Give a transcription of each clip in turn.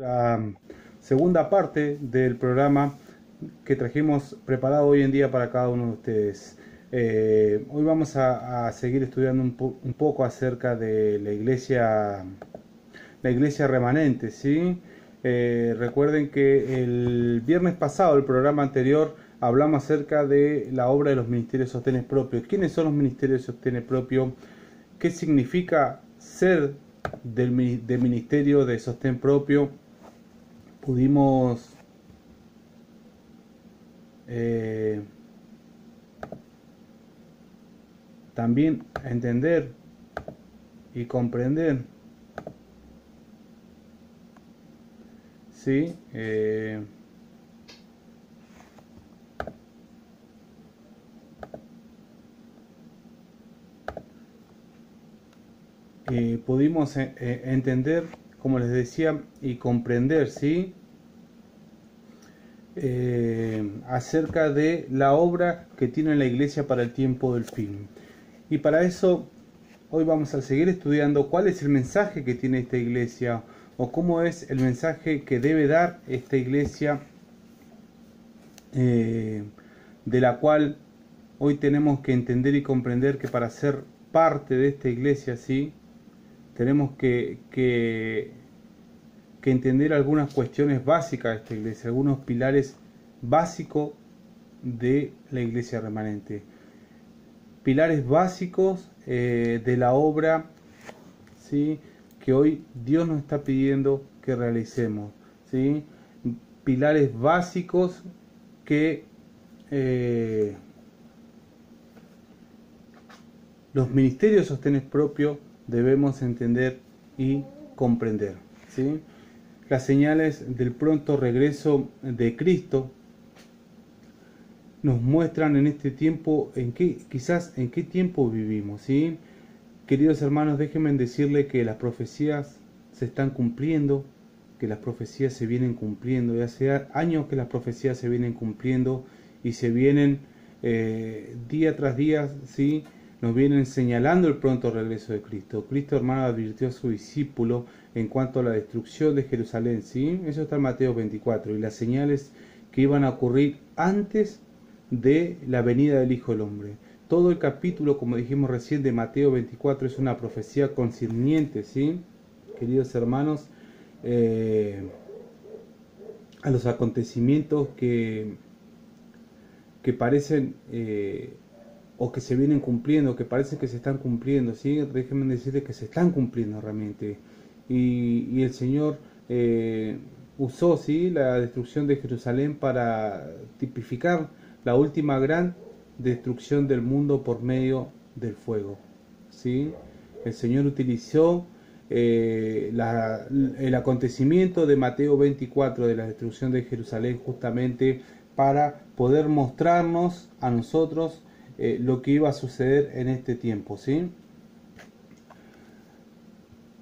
La segunda parte del programa que trajimos preparado hoy en día para cada uno de ustedes. Hoy vamos a seguir estudiando un poco acerca de la iglesia remanente, ¿sí? Recuerden que el viernes pasado, el programa anterior, hablamos acerca de la obra de los ministerios de sostenes propios. ¿Quiénes son los ministerios de sostenes propios? ¿Qué significa ser del ministerio de sostén propio? Pudimos también entender y comprender, ¿sí? Pudimos entender, como les decía, y comprender, ¿sí? Acerca de la obra que tiene la iglesia para el tiempo del fin. Y para eso hoy vamos a seguir estudiando cuál es el mensaje que tiene esta iglesia, o cómo es el mensaje que debe dar esta iglesia, de la cual hoy tenemos que entender y comprender que para ser parte de esta iglesia, ¿sí? Tenemos que entender algunas cuestiones básicas de esta iglesia, algunos pilares básicos de la iglesia remanente. Pilares básicos de la obra, ¿sí? Que hoy Dios nos está pidiendo que realicemos, ¿sí? Pilares básicos que los ministerios de sostenes propios debemos entender y comprender, ¿sí? Las señales del pronto regreso de Cristo nos muestran en este tiempo, quizás en qué tiempo vivimos, ¿sí? Queridos hermanos, déjenme decirles que las profecías se están cumpliendo, que las profecías se vienen cumpliendo, y hace años que las profecías se vienen cumpliendo y se vienen día tras día, ¿sí? Nos vienen señalando el pronto regreso de Cristo. Cristo, hermano, advirtió a su discípulo en cuanto a la destrucción de Jerusalén, ¿sí? Eso está en Mateo 24, y las señales que iban a ocurrir antes de la venida del Hijo del Hombre. Todo el capítulo, como dijimos recién, de Mateo 24 es una profecía concerniente, ¿sí? Queridos hermanos, a los acontecimientos que parecen o que se vienen cumpliendo, que parece que se están cumpliendo, ¿sí? Déjenme decirles que se están cumpliendo realmente. Y el Señor usó, ¿sí?, la destrucción de Jerusalén para tipificar la última gran destrucción del mundo por medio del fuego, ¿sí? El Señor utilizó el acontecimiento de Mateo 24 de la destrucción de Jerusalén justamente para poder mostrarnos a nosotros lo que iba a suceder en este tiempo, ¿sí?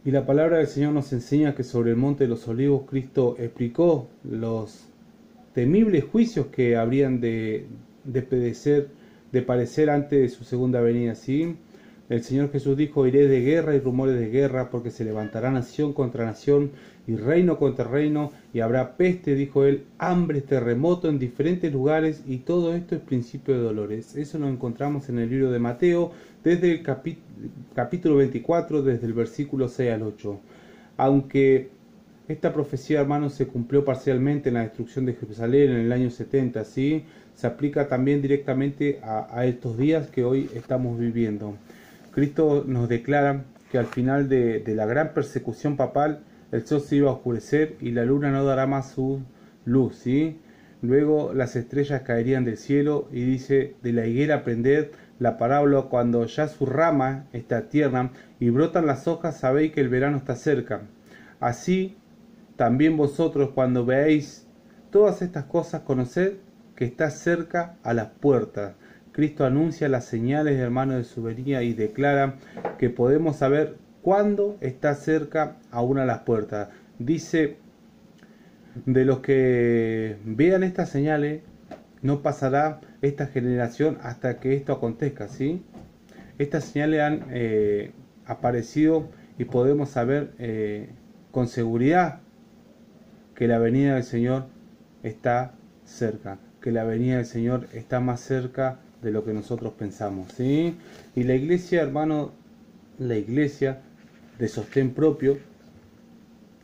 Y la palabra del Señor nos enseña que sobre el monte de los olivos Cristo explicó los temibles juicios que habrían de padecer antes de su segunda venida, ¿sí? El Señor Jesús dijo: iré de guerra y rumores de guerra, porque se levantará nación contra nación y reino contra reino, y habrá peste, dijo él, hambre, terremoto en diferentes lugares, y todo esto es principio de dolores. Eso lo encontramos en el libro de Mateo, desde el capítulo 24, desde el versículo 6 al 8. Aunque esta profecía, hermanos, se cumplió parcialmente en la destrucción de Jerusalén en el año 70, ¿sí? Se aplica también directamente a estos días que hoy estamos viviendo. Cristo nos declara que al final de la gran persecución papal, el sol se iba a oscurecer y la luna no dará más su luz, ¿sí? Luego las estrellas caerían del cielo, y dice: de la higuera aprended la parábola, cuando ya su rama está tierna y brotan las hojas, sabéis que el verano está cerca. Así también vosotros, cuando veáis todas estas cosas, conoced que está cerca a las puertas. Cristo anuncia las señales, hermanos, de su venida, y declara que podemos saber cuándo está cerca aún a las puertas. Dice: de los que vean estas señales, no pasará esta generación hasta que esto acontezca, ¿sí? Estas señales han aparecido y podemos saber con seguridad que la venida del Señor está cerca, que la venida del Señor está más cerca de lo que nosotros pensamos, ¿sí? Y la iglesia, hermano, la iglesia de sostén propio,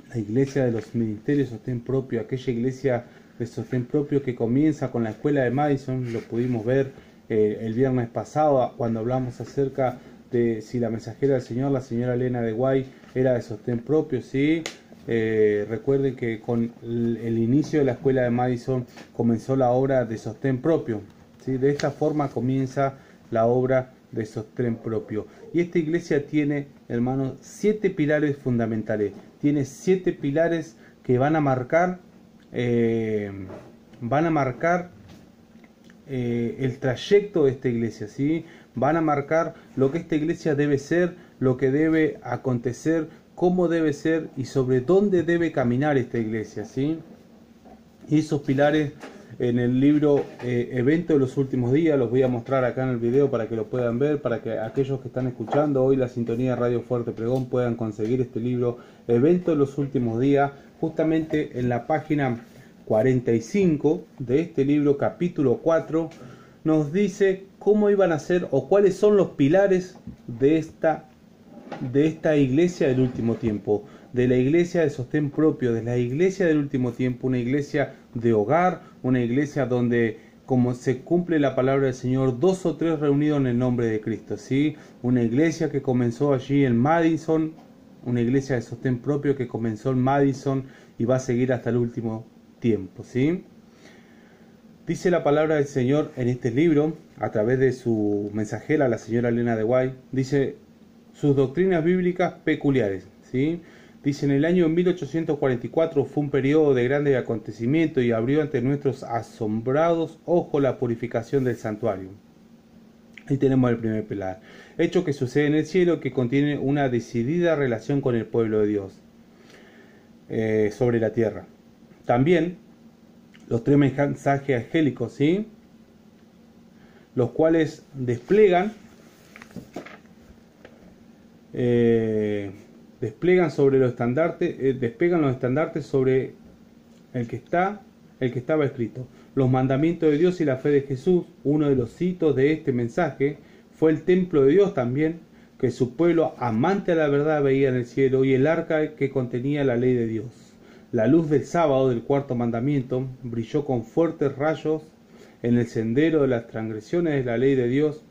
la iglesia de los ministerios de sostén propio, aquella iglesia de sostén propio que comienza con la escuela de Madison, lo pudimos ver el viernes pasado cuando hablamos acerca de si la mensajera del Señor, la señora Elena de White, era de sostén propio, ¿sí? Recuerden que con el inicio de la escuela de Madison comenzó la obra de sostén propio, ¿sí? De esta forma comienza la obra de sostén propio. Y esta iglesia tiene, hermanos, 7 pilares fundamentales. Tiene 7 pilares que van a marcar el trayecto de esta iglesia, ¿sí? Van a marcar lo que esta iglesia debe ser, lo que debe acontecer, cómo debe ser y sobre dónde debe caminar esta iglesia, ¿sí? Y esos pilares en el libro Evento de los Últimos Días, los voy a mostrar acá en el video para que lo puedan ver, para que aquellos que están escuchando hoy la sintonía de Radio Fuerte Pregón puedan conseguir este libro Evento de los Últimos Días, justamente en la página 45 de este libro, capítulo 4, nos dice cómo iban a ser o cuáles son los pilares de esta iglesia del último tiempo, de la iglesia de sostén propio, de la iglesia del último tiempo, una iglesia de hogar, una iglesia donde, como se cumple la palabra del Señor, 2 o 3 reunidos en el nombre de Cristo, ¿sí? Una iglesia que comenzó allí en Madison, una iglesia de sostén propio que comenzó en Madison y va a seguir hasta el último tiempo, ¿sí? Dice la palabra del Señor en este libro, a través de su mensajera, la señora Elena de White, dice sus doctrinas bíblicas peculiares, ¿sí? Dice, en el año 1844 fue un periodo de grandes acontecimientos y abrió ante nuestros asombrados ojos la purificación del santuario. Ahí tenemos el primer pilar. Hecho que sucede en el cielo, que contiene una decidida relación con el pueblo de Dios sobre la tierra. También los 3 mensajes angélicos, ¿sí? Los cuales desplegan sobre los estandartes, despegan los estandartes sobre el que estaba escrito. Los mandamientos de Dios y la fe de Jesús. Uno de los hitos de este mensaje fue el templo de Dios también, que su pueblo amante a la verdad veía en el cielo, y el arca que contenía la ley de Dios. La luz del sábado del 4º mandamiento brilló con fuertes rayos en el sendero de las transgresiones de la ley de Dios,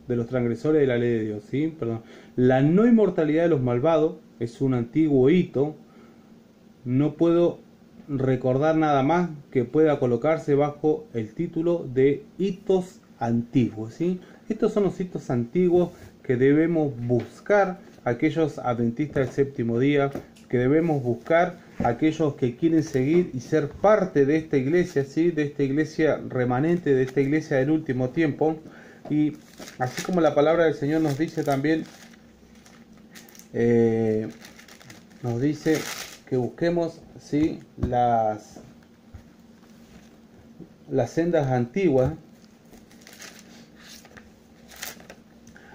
de los transgresores de la ley de Dios, ¿sí? Perdón. La no inmortalidad de los malvados es un antiguo hito. No puedo recordar nada más que pueda colocarse bajo el título de hitos antiguos, ¿sí? Estos son los hitos antiguos que debemos buscar aquellos adventistas del séptimo día, que debemos buscar aquellos que quieren seguir y ser parte de esta iglesia, ¿sí? De esta iglesia remanente, de esta iglesia del último tiempo. Y así como la palabra del Señor nos dice también, nos dice que busquemos, ¿sí? las sendas antiguas.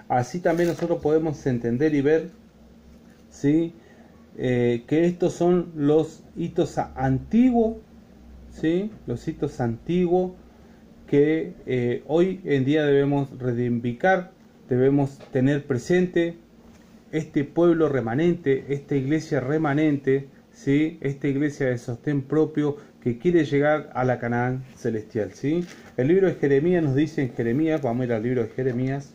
Así también nosotros podemos entender y ver, ¿sí? Que estos son los hitos antiguos, ¿sí? Los hitos antiguos que hoy en día debemos reivindicar, debemos tener presente este pueblo remanente, esta iglesia remanente, ¿sí? Esta iglesia de sostén propio que quiere llegar a la Canaán celestial, ¿sí? El libro de Jeremías nos dice en Jeremías, vamos a ir al libro de Jeremías.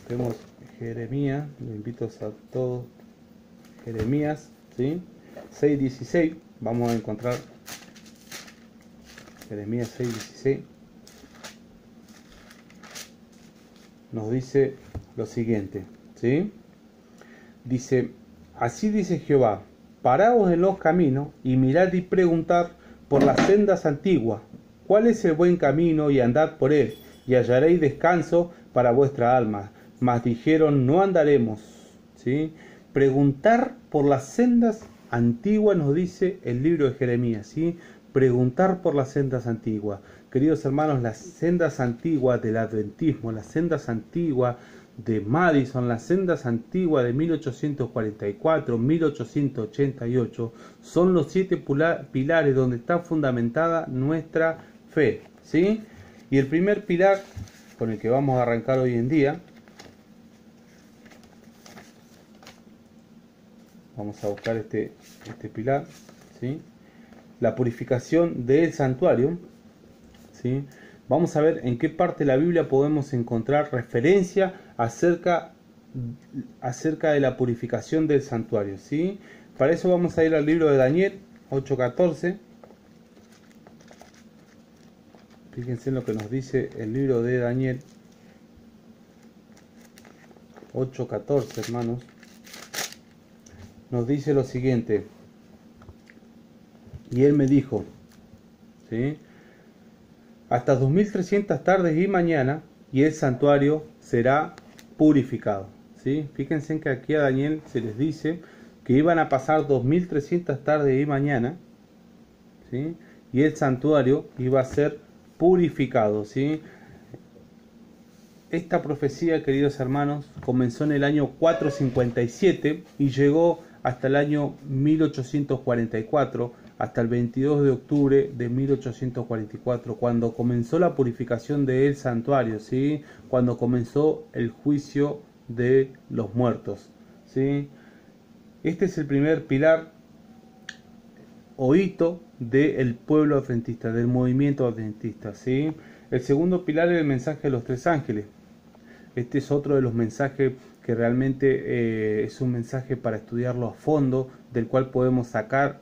Tenemos Jeremías, lo invito a todos, Jeremías, ¿sí? 6:16, vamos a encontrar Jeremías 6:16. Nos dice lo siguiente, ¿sí? Dice, así dice Jehová, paraos en los caminos y mirad y preguntad por las sendas antiguas, cuál es el buen camino, y andad por él, y hallaréis descanso para vuestra alma. Mas dijeron, no andaremos, ¿sí? Preguntar por las sendas antiguas, nos dice el libro de Jeremías, ¿sí? Preguntar por las sendas antiguas. Queridos hermanos, las sendas antiguas del adventismo, las sendas antiguas de Madison, las sendas antiguas de 1844, 1888, son los 7 pilares donde está fundamentada nuestra fe, ¿sí? Y el primer pilar con el que vamos a arrancar hoy en día, vamos a buscar este pilar, ¿sí? La purificación del santuario, ¿sí? Vamos a ver en qué parte de la Biblia podemos encontrar referencia acerca de la purificación del santuario, ¿sí? Para eso vamos a ir al libro de Daniel 8:14. Fíjense en lo que nos dice el libro de Daniel 8:14, hermanos. Nos dice lo siguiente: y él me dijo, ¿sí?, hasta 2300 tardes y mañana, y el santuario será purificado, ¿sí? Fíjense que aquí a Daniel se les dice que iban a pasar 2300 tardes y mañana, ¿sí?, y el santuario iba a ser purificado, ¿sí? Esta profecía, queridos hermanos, comenzó en el año 457 y llegó hasta el año 1844, hasta el 22 de octubre de 1844, cuando comenzó la purificación del santuario, ¿sí? Cuando comenzó el juicio de los muertos, ¿sí? Este es el primer pilar o hito del pueblo adventista, del movimiento adventista, ¿sí? El segundo pilar es el mensaje de los 3 ángeles. Este es otro de los mensajes que realmente es un mensaje para estudiarlo a fondo, del cual podemos sacar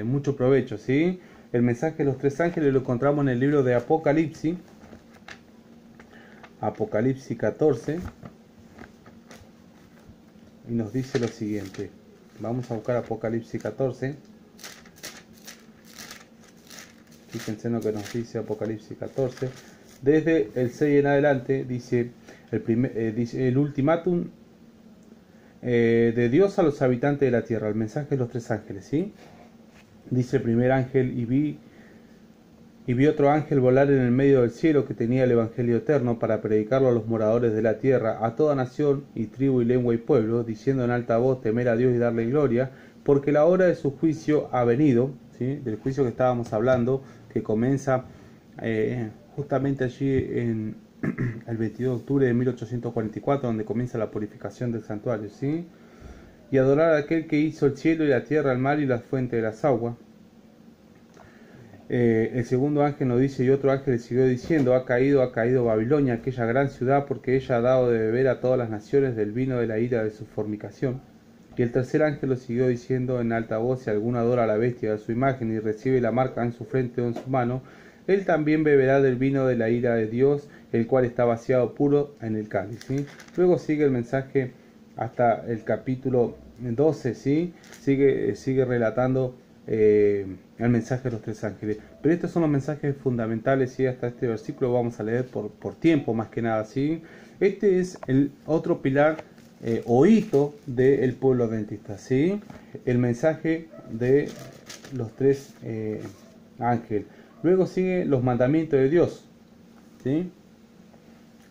mucho provecho, ¿sí? El mensaje de los 3 ángeles lo encontramos en el libro de Apocalipsis, Apocalipsis 14, y nos dice lo siguiente. Vamos a buscar Apocalipsis 14. Fíjense en lo que nos dice Apocalipsis 14. Desde el 6 en adelante dice dice el ultimátum de Dios a los habitantes de la tierra, el mensaje de los 3 ángeles, ¿sí? Dice el primer ángel: y vi otro ángel volar en el medio del cielo, que tenía el evangelio eterno para predicarlo a los moradores de la tierra, a toda nación y tribu y lengua y pueblo, diciendo en alta voz: temer a Dios y darle gloria, porque la hora de su juicio ha venido, ¿sí? Del juicio que estábamos hablando, que comienza justamente allí en el 22 de octubre de 1844, donde comienza la purificación del santuario, ¿sí? Y adorar a aquel que hizo el cielo y la tierra, el mar y la fuente de las aguas. El segundo ángel nos dice: y otro ángel siguió diciendo: ha caído Babilonia, aquella gran ciudad, porque ella ha dado de beber a todas las naciones del vino de la ira de su fornicación. Y el tercer ángel lo siguió diciendo en alta voz: si alguno adora a la bestia de su imagen y recibe la marca en su frente o en su mano, él también beberá del vino de la ira de Dios, el cual está vaciado puro en el cáliz, ¿sí? Luego sigue el mensaje hasta el capítulo 12, ¿sí? Sigue relatando el mensaje de los 3 ángeles. Pero estos son los mensajes fundamentales, ¿sí? Hasta este versículo vamos a leer por tiempo más que nada, ¿sí? Este es el otro pilar o hito del pueblo adventista, ¿sí? El mensaje de los 3 ángeles. Luego sigue los mandamientos de Dios, ¿sí?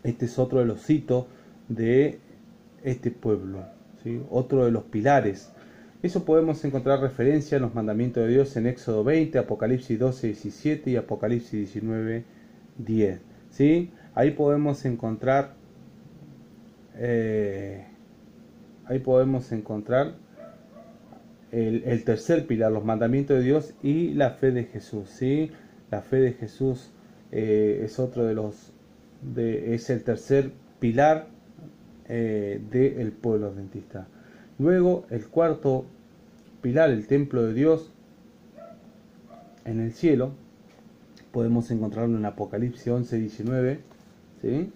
Este es otro de los hitos de este pueblo, ¿sí? Otro de los pilares. Eso podemos encontrar referencia en los mandamientos de Dios en Éxodo 20, Apocalipsis 12, 17 y Apocalipsis 19, 10, ¿sí? Ahí podemos encontrar el tercer pilar, los mandamientos de Dios y la fe de Jesús, ¿sí? La fe de Jesús es otro es el tercer pilar del pueblo adventista. Luego el cuarto pilar, el templo de Dios en el cielo, podemos encontrarlo en Apocalipsis 11, 19, ¿sí?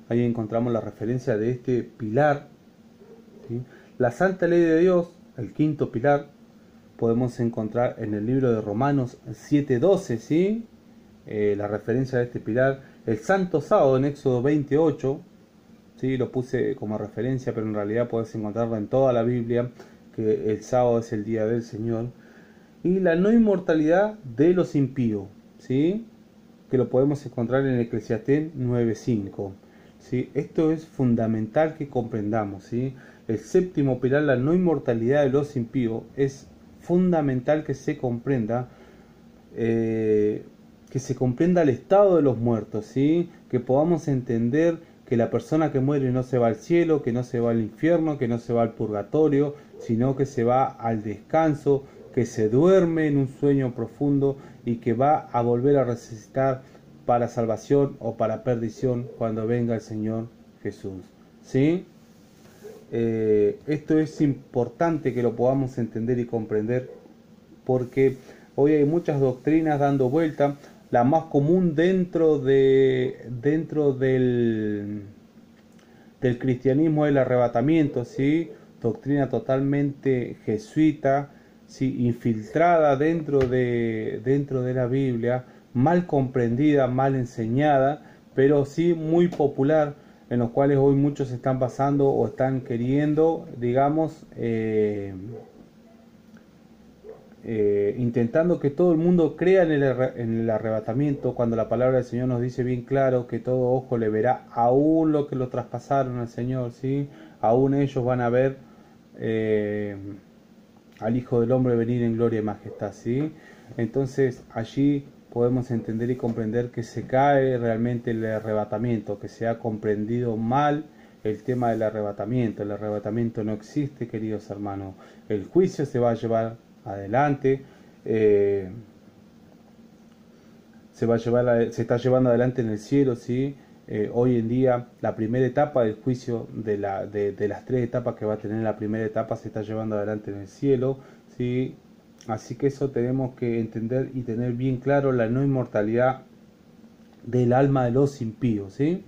Ahí encontramos la referencia de este pilar, ¿sí? La santa ley de Dios, el quinto pilar, podemos encontrar en el libro de Romanos 7:12, ¿sí? La referencia de este pilar. El santo sábado en Éxodo 28, ¿sí? Lo puse como referencia, pero en realidad puedes encontrarlo en toda la Biblia, que el sábado es el día del Señor. Y la no inmortalidad de los impíos, ¿sí? Que lo podemos encontrar en Eclesiastés 9:5. ¿sí? Esto es fundamental que comprendamos, ¿sí? El séptimo pilar, la no inmortalidad de los impíos, es fundamental que se comprenda el estado de los muertos, ¿sí? Que podamos entender que la persona que muere no se va al cielo, que no se va al infierno, que no se va al purgatorio, sino que se va al descanso, que se duerme en un sueño profundo y que va a volver a resucitar para salvación o para perdición cuando venga el Señor Jesús, ¿sí? Esto es importante que lo podamos entender y comprender, porque hoy hay muchas doctrinas dando vuelta. La más común dentro del cristianismo es el arrebatamiento, ¿sí? Doctrina totalmente jesuita, ¿sí? Infiltrada dentro de la Biblia, mal comprendida, mal enseñada, pero sí muy popular, en los cuales hoy muchos están pasando o están queriendo, digamos, intentando que todo el mundo crea en el arrebatamiento, cuando la palabra del Señor nos dice bien claro que todo ojo le verá, aún lo que lo traspasaron al Señor, ¿sí? Aún ellos van a ver al Hijo del Hombre venir en gloria y majestad, ¿sí? Entonces allí podemos entender y comprender que se cae realmente el arrebatamiento, que se ha comprendido mal el tema del arrebatamiento. El arrebatamiento no existe, queridos hermanos. El juicio se va a llevar adelante, se está llevando adelante en el cielo, ¿sí? Hoy en día la primera etapa del juicio de las tres etapas que va a tener la primera etapa se está llevando adelante en el cielo, ¿sí? Así que eso tenemos que entender y tener bien claro, la no inmortalidad del alma de los impíos, ¿sí?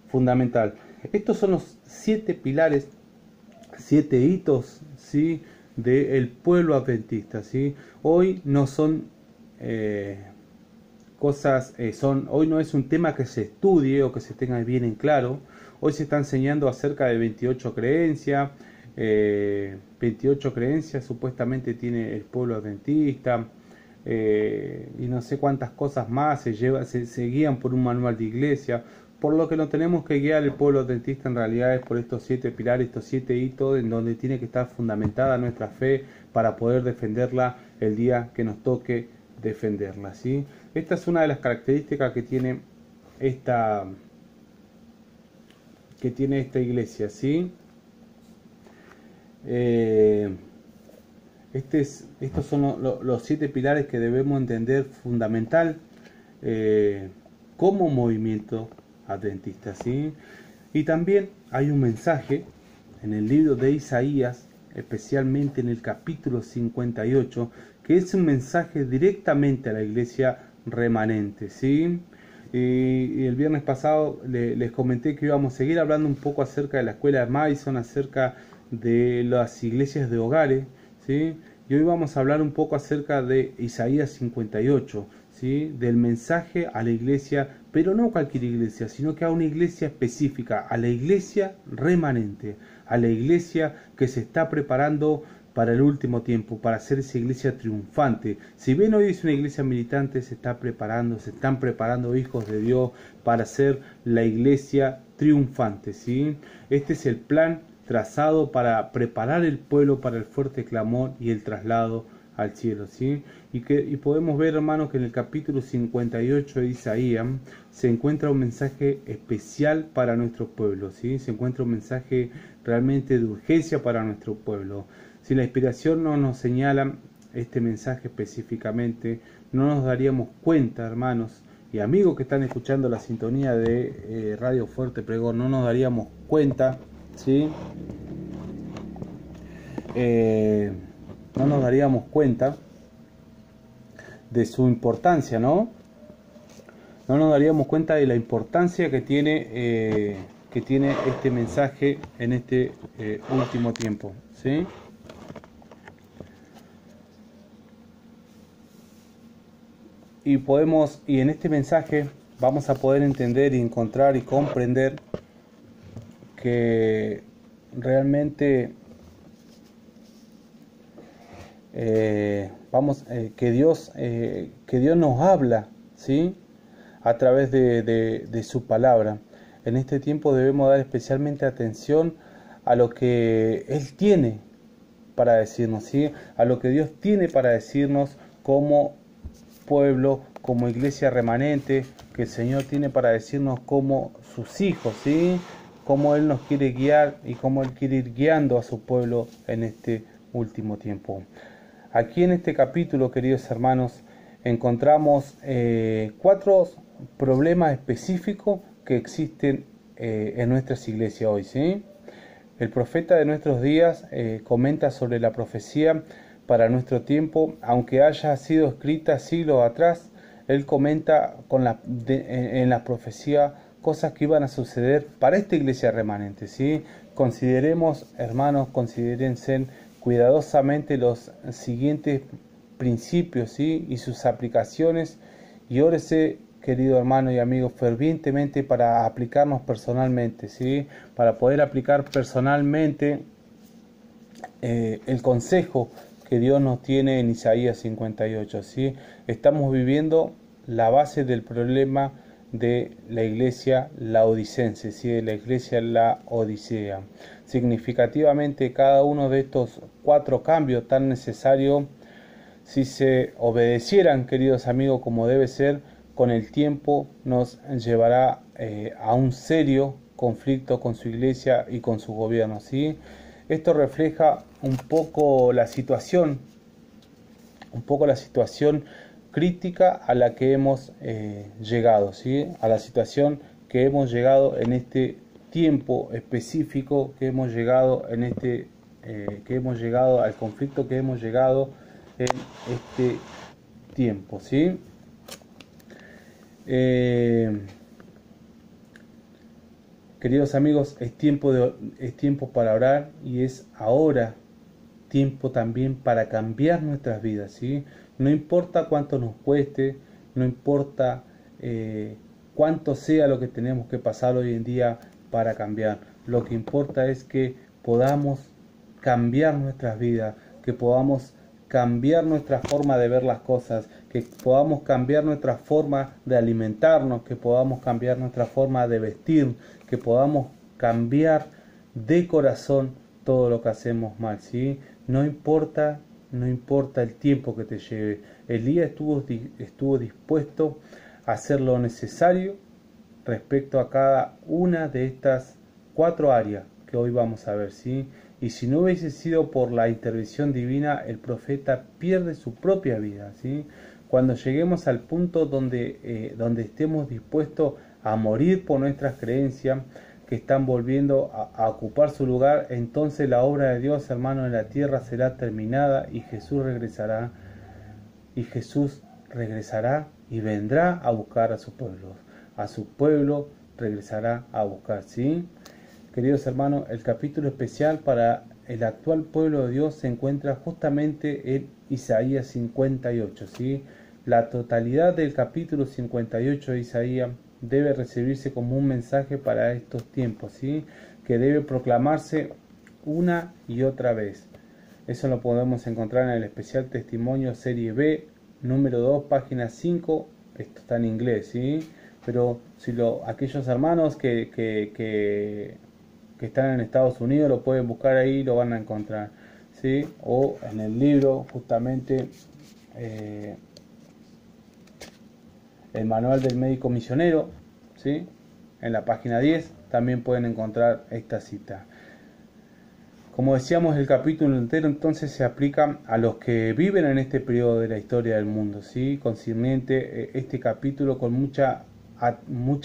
Fundamental. Estos son los 7 pilares, 7 hitos, ¿sí? Del pueblo adventista, ¿sí? Hoy no son hoy no es un tema que se estudie o que se tenga bien en claro. Hoy se está enseñando acerca de 28 creencias. 28 creencias supuestamente tiene el pueblo adventista, y no sé cuántas cosas más se guían por un manual de iglesia. Por lo que no tenemos que guiar el pueblo adventista en realidad es por estos 7 pilares, estos 7 hitos en donde tiene que estar fundamentada nuestra fe para poder defenderla el día que nos toque defenderla, ¿sí? Esta es una de las características que tiene esta iglesia, ¿sí? Estos son los 7 pilares que debemos entender fundamental como movimiento adventista, ¿sí? Y también hay un mensaje en el libro de Isaías, especialmente en el capítulo 58, que es un mensaje directamente a la iglesia remanente, ¿sí? Y el viernes pasado les comenté que íbamos a seguir hablando un poco acerca de la escuela de Mason, acerca de las iglesias de hogares, ¿sí? Y hoy vamos a hablar un poco acerca de Isaías 58, ¿sí? Del mensaje a la iglesia, pero no cualquier iglesia, sino que a una iglesia específica, a la iglesia remanente, a la iglesia que se está preparando para el último tiempo, para ser esa iglesia triunfante. Si bien hoy es una iglesia militante, se están preparando hijos de Dios para ser la iglesia triunfante, ¿sí? Este es el plan trazado para preparar el pueblo para el fuerte clamor y el traslado al cielo, ¿sí? Y podemos ver, hermanos, que en el capítulo 58 de Isaías se encuentra un mensaje especial para nuestro pueblo, ¿sí? Se encuentra un mensaje realmente de urgencia para nuestro pueblo. Si la inspiración no nos señala este mensaje específicamente, no nos daríamos cuenta, hermanos y amigos que están escuchando la sintonía de Radio Fuerte Pregón, no nos daríamos cuenta, ¿sí? No nos daríamos cuenta de su importancia, ¿no? No nos daríamos cuenta de la importancia que tiene este mensaje en este último tiempo, ¿sí? Y en este mensaje vamos a poder entender y encontrar y comprender que realmente que Dios nos habla, ¿sí? A través de su palabra. en este tiempo debemos dar especialmente atención a lo que Él tiene para decirnos, ¿sí? A lo que Dios tiene para decirnos como pueblo, como iglesia remanente, que el Señor tiene para decirnos como sus hijos, ¿sí? Cómo Él nos quiere guiar y cómo Él quiere ir guiando a su pueblo en este último tiempo. Aquí en este capítulo, queridos hermanos, encontramos 4 problemas específicos que existen en nuestras iglesias hoy, ¿sí? El profeta de nuestros días comenta sobre la profecía para nuestro tiempo, aunque haya sido escrita siglos atrás. Él comenta en la profecía cosas que iban a suceder para esta iglesia remanente, ¿sí? Consideremos, hermanos, considérense cuidadosamente los siguientes principios, ¿sí? Y sus aplicaciones, y órese, querido hermano y amigo, fervientemente para aplicarnos personalmente, ¿sí? Para poder aplicar personalmente el consejo que Dios nos tiene en Isaías 58, ¿sí? Estamos viviendo la base del problema de la iglesia laodicense, ¿sí? De la iglesia laodicea. Significativamente, cada uno de estos 4 cambios tan necesarios, si se obedecieran, queridos amigos, como debe ser, con el tiempo nos llevará a un serio conflicto con su iglesia y con su gobierno, ¿sí? Esto refleja un poco la situación crítica a la que hemos llegado, ¿sí? A la situación que hemos llegado en este tiempo específico, que hemos llegado al conflicto que hemos llegado en este tiempo, ¿sí? Queridos amigos, es tiempo para orar, y es ahora tiempo también para cambiar nuestras vidas, ¿sí? No importa cuánto nos cueste, no importa cuánto sea lo que tenemos que pasar hoy en día para cambiar. Lo que importa es que podamos cambiar nuestras vidas, que podamos cambiar nuestra forma de ver las cosas, que podamos cambiar nuestra forma de alimentarnos, que podamos cambiar nuestra forma de vestir, que podamos cambiar de corazón todo lo que hacemos mal, ¿sí? No importa el tiempo que te lleve. Elías estuvo dispuesto a hacer lo necesario respecto a cada una de estas 4 áreas que hoy vamos a ver, ¿sí? Y si no hubiese sido por la intervención divina, el profeta pierde su propia vida, ¿sí? Cuando lleguemos al punto donde estemos dispuestos a morir por nuestras creencias que están volviendo a ocupar su lugar, entonces la obra de Dios, hermano, en la tierra será terminada, y Jesús regresará y vendrá a buscar a su pueblo regresará a buscar, ¿sí? Queridos hermanos, el capítulo especial para el actual pueblo de Dios se encuentra justamente en Isaías 58, ¿sí? La totalidad del capítulo 58 de Isaías debe recibirse como un mensaje para estos tiempos, ¿sí? Que debe proclamarse una y otra vez. Eso lo podemos encontrar en el especial Testimonio Serie B, número 2, página 5. Esto está en inglés, ¿sí? Pero aquellos hermanos que están en Estados Unidos lo pueden buscar ahí, lo van a encontrar, ¿sí? O en el libro, justamente, el manual del médico misionero, ¿sí? En la página 10 también pueden encontrar esta cita. Como decíamos, el capítulo entero entonces se aplica a los que viven en este periodo de la historia del mundo, ¿sí? Concerniente este capítulo, con mucha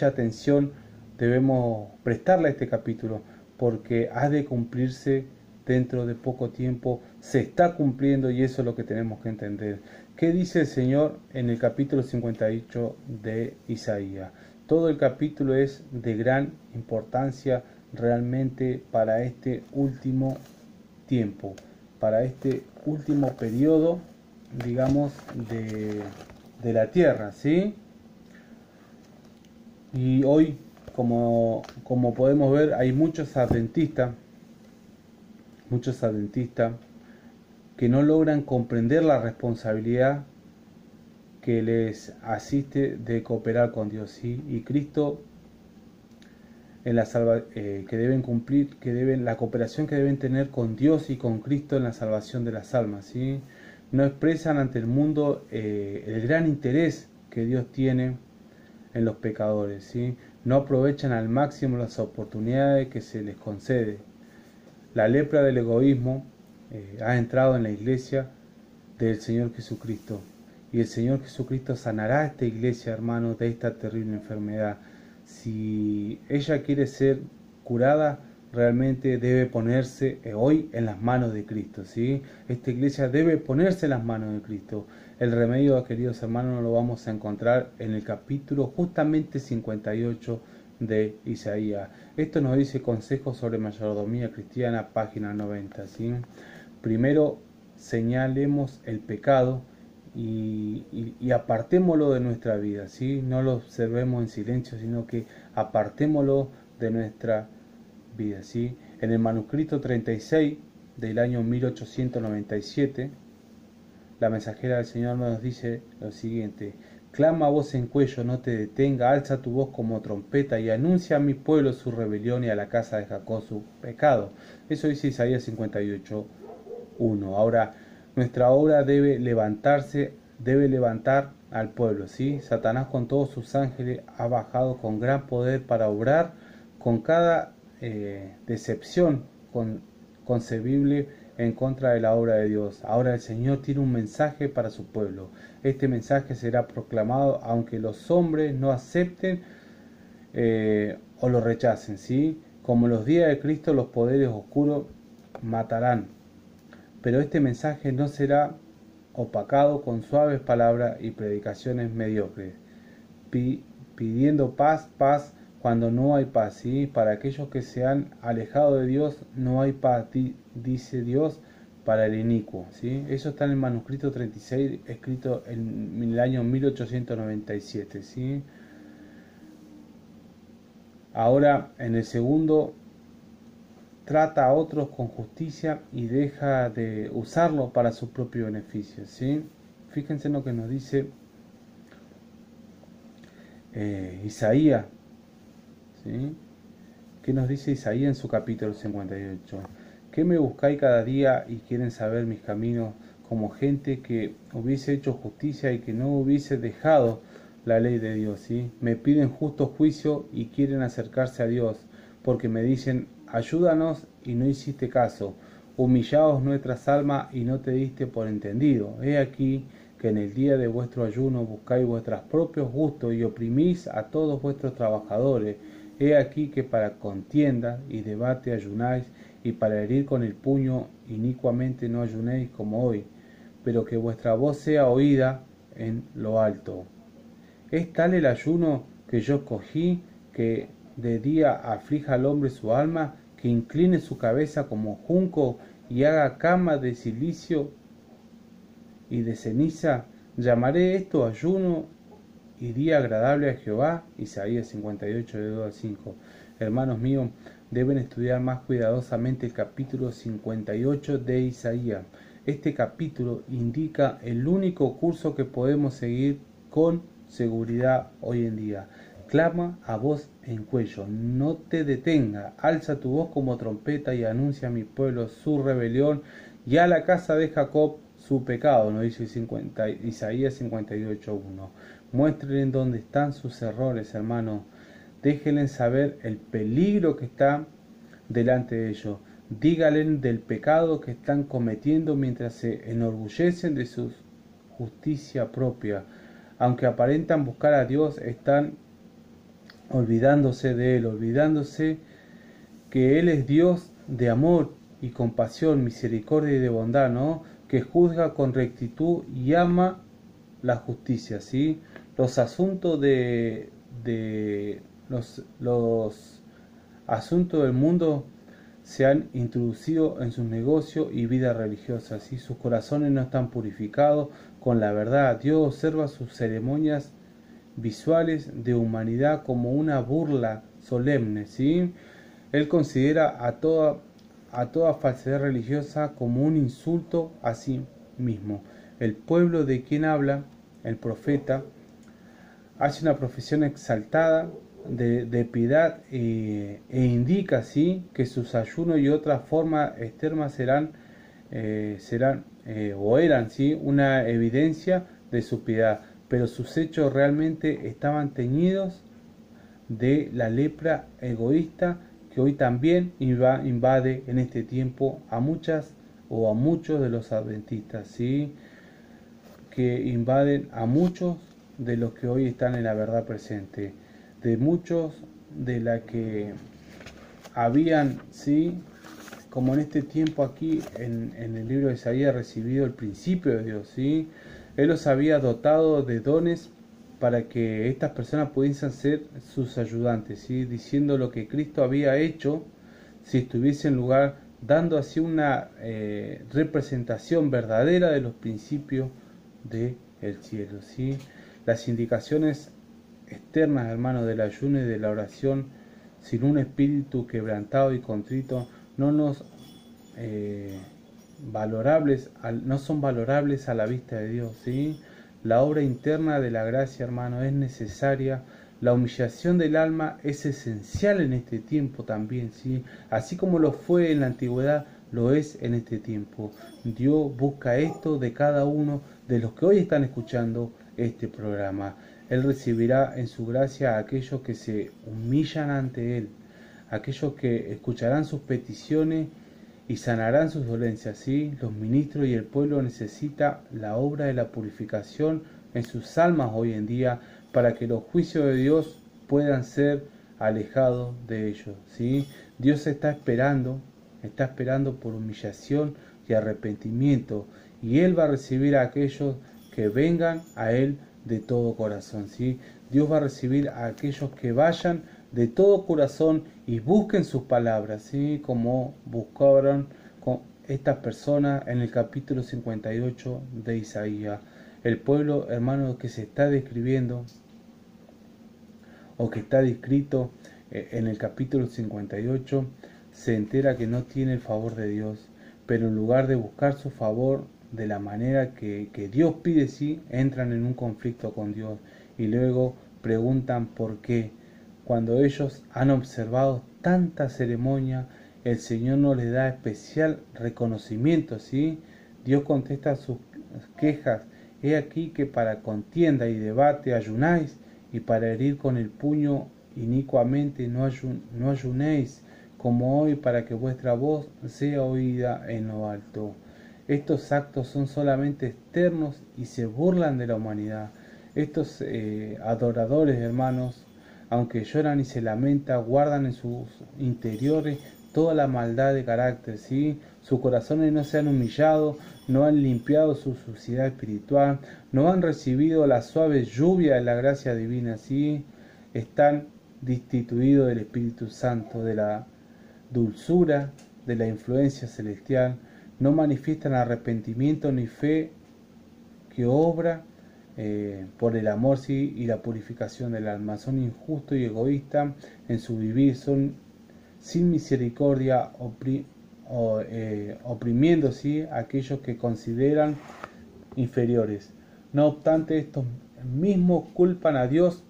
atención debemos prestarle a este capítulo, porque ha de cumplirse dentro de poco tiempo, se está cumpliendo, y eso es lo que tenemos que entender. ¿Qué dice el Señor en el capítulo 58 de Isaías? Todo el capítulo es de gran importancia realmente para este último tiempo, para este último periodo, digamos, de la tierra, ¿sí? Y hoy, como podemos ver, hay muchos adventistas que no logran comprender la responsabilidad que les asiste de cooperar con Dios, ¿sí? Y Cristo que deben cumplir, la cooperación que deben tener con Dios y con Cristo en la salvación de las almas, ¿sí? No expresan ante el mundo el gran interés que Dios tiene en los pecadores, ¿sí? No aprovechan al máximo las oportunidades que se les concede. La lepra del egoísmo ha entrado en la iglesia del Señor Jesucristo. Y el Señor Jesucristo sanará a esta iglesia, hermanos, de esta terrible enfermedad. Si ella quiere ser curada, realmente debe ponerse hoy en las manos de Cristo, ¿sí? Esta iglesia debe ponerse en las manos de Cristo. El remedio, queridos hermanos, lo vamos a encontrar en el capítulo justamente 58 de Isaías. Esto nos dice Consejos sobre Mayordomía Cristiana, página 90, ¿sí? Primero, señalemos el pecado y apartémoslo de nuestra vida, ¿sí? No lo observemos en silencio, sino que apartémoslo de nuestra vida, ¿sí? En el manuscrito 36 del año 1897, la mensajera del Señor nos dice lo siguiente: clama a voz en cuello, no te detenga, alza tu voz como trompeta y anuncia a mi pueblo su rebelión y a la casa de Jacob su pecado. Eso dice Isaías 58:1. Ahora, nuestra obra debe levantar al pueblo, ¿sí? Satanás con todos sus ángeles ha bajado con gran poder para obrar con cada decepción concebible en contra de la obra de Dios. Ahora el Señor tiene un mensaje para su pueblo. Este mensaje será proclamado aunque los hombres no acepten o lo rechacen, ¿sí? Como los días de Cristo, los poderes oscuros matarán. Pero este mensaje no será opacado con suaves palabras y predicaciones mediocres, pidiendo paz, paz, cuando no hay paz, ¿sí? Para aquellos que se han alejado de Dios no hay paz, dice Dios, para el inicuo, ¿sí? Eso está en el manuscrito 36, escrito en el año 1897, ¿sí? Ahora, en el segundo, trata a otros con justicia y deja de usarlo para su propio beneficio, ¿sí? Fíjense en lo que nos dice Isaías, ¿sí? ¿Qué nos dice Isaías en su capítulo 58? ¿Qué me buscáis cada día y quieren saber mis caminos, como gente que hubiese hecho justicia y que no hubiese dejado la ley de Dios, ¿sí? Me piden justo juicio y quieren acercarse a Dios, porque me dicen: ayúdanos, y no hiciste caso. Humillaos nuestras almas y no te diste por entendido. He aquí que en el día de vuestro ayuno buscáis vuestros propios gustos y oprimís a todos vuestros trabajadores. He aquí que para contienda y debate ayunáis, y para herir con el puño inicuamente no ayunéis como hoy, pero que vuestra voz sea oída en lo alto. ¿Es tal el ayuno que yo escogí, que de día aflija al hombre su alma, que incline su cabeza como junco y haga cama de silicio y de ceniza? ¿Llamaré esto ayuno y día agradable a Jehová? Isaías 58, de 2 al 5. Hermanos míos, deben estudiar más cuidadosamente el capítulo 58 de Isaías. Este capítulo indica el único curso que podemos seguir con seguridad hoy en día. Clama a voz en cuello, no te detenga, alza tu voz como trompeta y anuncia a mi pueblo su rebelión y a la casa de Jacob su pecado, nos dice Isaías 58:1. Muéstrenle dónde están sus errores, hermanos. Déjenles saber el peligro que está delante de ellos. Díganle del pecado que están cometiendo mientras se enorgullecen de su justicia propia. Aunque aparentan buscar a Dios, están olvidándose de Él, olvidándose que Él es Dios de amor y compasión, misericordia y de bondad, ¿no? Que juzga con rectitud y ama la justicia, ¿sí? Los asuntos los asuntos del mundo se han introducido en sus negocios y vida religiosa, ¿sí? Sus corazones no están purificados con la verdad. Dios observa sus ceremonias visuales de humanidad como una burla solemne, ¿sí? Él considera a toda falsedad religiosa como un insulto a sí mismo. El pueblo de quien habla el profeta hace una profesión exaltada de piedad e indica, ¿sí?, que sus ayunos y otras formas externas serán o eran, ¿sí?, una evidencia de su piedad, pero sus hechos realmente estaban teñidos de la lepra egoísta que hoy también invade en este tiempo a muchas o a muchos de los adventistas, ¿sí?, que invaden a muchos de los que hoy están en la verdad presente, de muchos de la que habían, ¿sí?, como en este tiempo aquí en el libro de Isaías, recibido el principio de Dios, ¿sí? Él los había dotado de dones para que estas personas pudiesen ser sus ayudantes, ¿sí?, diciendo lo que Cristo había hecho si estuviese en lugar, dando así una representación verdadera de los principios del cielo, ¿sí? Las indicaciones externas, hermanos, del ayuno y de la oración, sin un espíritu quebrantado y contrito, no son valorables a la vista de Dios, ¿sí? La obra interna de la gracia, hermano, es necesaria. La humillación del alma es esencial en este tiempo también, ¿sí? Así como lo fue en la antigüedad, lo es en este tiempo. Dios busca esto de cada uno de los que hoy están escuchando este programa. Él recibirá en su gracia a aquellos que se humillan ante Él, aquellos que escucharán sus peticiones y sanarán sus dolencias, ¿sí? Los ministros y el pueblo necesita la obra de la purificación en sus almas hoy en día para que los juicios de Dios puedan ser alejados de ellos, ¿sí? Dios está esperando por humillación y arrepentimiento, y Él va a recibir a aquellos que vengan a Él de todo corazón, ¿sí? Dios va a recibir a aquellos que vayan de todo corazón y busquen sus palabras, ¿sí?, como buscaron con estas personas en el capítulo 58 de Isaías. El pueblo, hermano, que se está describiendo o que está descrito en el capítulo 58, se entera que no tiene el favor de Dios, pero en lugar de buscar su favor de la manera que Dios pide, sí, entran en un conflicto con Dios y luego preguntan por qué. Cuando ellos han observado tanta ceremonia, el Señor no les da especial reconocimiento, ¿sí? Dios contesta sus quejas. He aquí que para contienda y debate ayunáis, y para herir con el puño inicuamente no ayunéis, como hoy, para que vuestra voz sea oída en lo alto. Estos actos son solamente externos y se burlan de la humanidad. Estos adoradores, hermanos, aunque lloran y se lamentan, guardan en sus interiores toda la maldad de carácter, ¿sí? Sus corazones no se han humillado, no han limpiado su suciedad espiritual, no han recibido la suave lluvia de la gracia divina, ¿sí? Están destituidos del Espíritu Santo, de la dulzura, de la influencia celestial, no manifiestan arrepentimiento ni fe que obra por el amor, sí, y la purificación del alma. Son injustos y egoístas en su vivir, son sin misericordia, oprimiendo, ¿sí?, a aquellos que consideran inferiores. No obstante, estos mismos culpan a Dios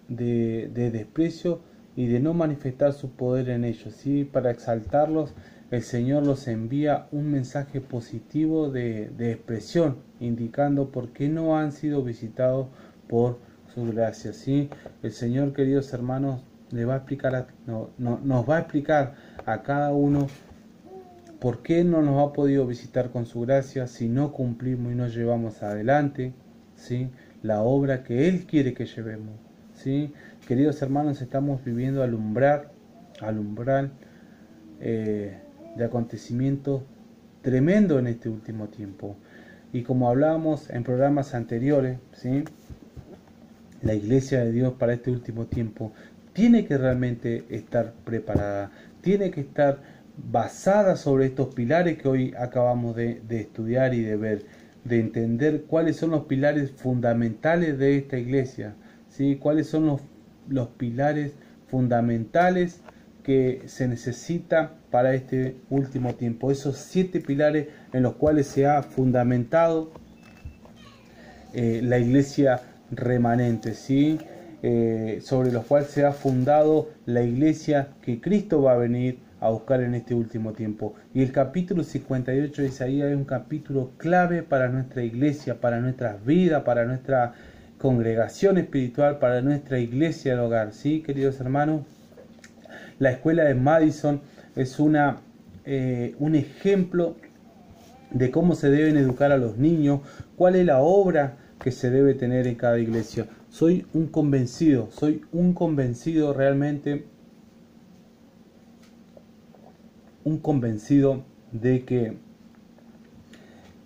de desprecio y de no manifestar su poder en ellos, ¿sí? Para exaltarlos, el Señor los envía un mensaje positivo de expresión, indicando por qué no han sido visitados por su gracia, ¿sí? El Señor, queridos hermanos, nos va a explicar a cada uno por qué no nos ha podido visitar con su gracia si no cumplimos y no llevamos adelante, ¿sí?, la obra que Él quiere que llevemos, ¿sí? Queridos hermanos, estamos viviendo al umbral de acontecimientos tremendo en este último tiempo. Y como hablábamos en programas anteriores, ¿sí?, la iglesia de Dios para este último tiempo tiene que realmente estar preparada, tiene que estar basada sobre estos pilares que hoy acabamos de estudiar y de ver, de entender cuáles son los pilares fundamentales de esta iglesia, ¿sí? Cuáles son los pilares fundamentales que se necesita para este último tiempo, esos 7 pilares en los cuales se ha fundamentado la iglesia remanente, ¿sí? sobre los cuales se ha fundado la iglesia que Cristo va a venir a buscar en este último tiempo. Y el capítulo 58 de Isaías es un capítulo clave para nuestra iglesia, para nuestras vidas, para nuestra congregación espiritual, para nuestra iglesia del hogar. ¿Sí, queridos hermanos? La escuela de Madison es un ejemplo de cómo se deben educar a los niños, cuál es la obra que se debe tener en cada iglesia. Soy un convencido realmente, un convencido de que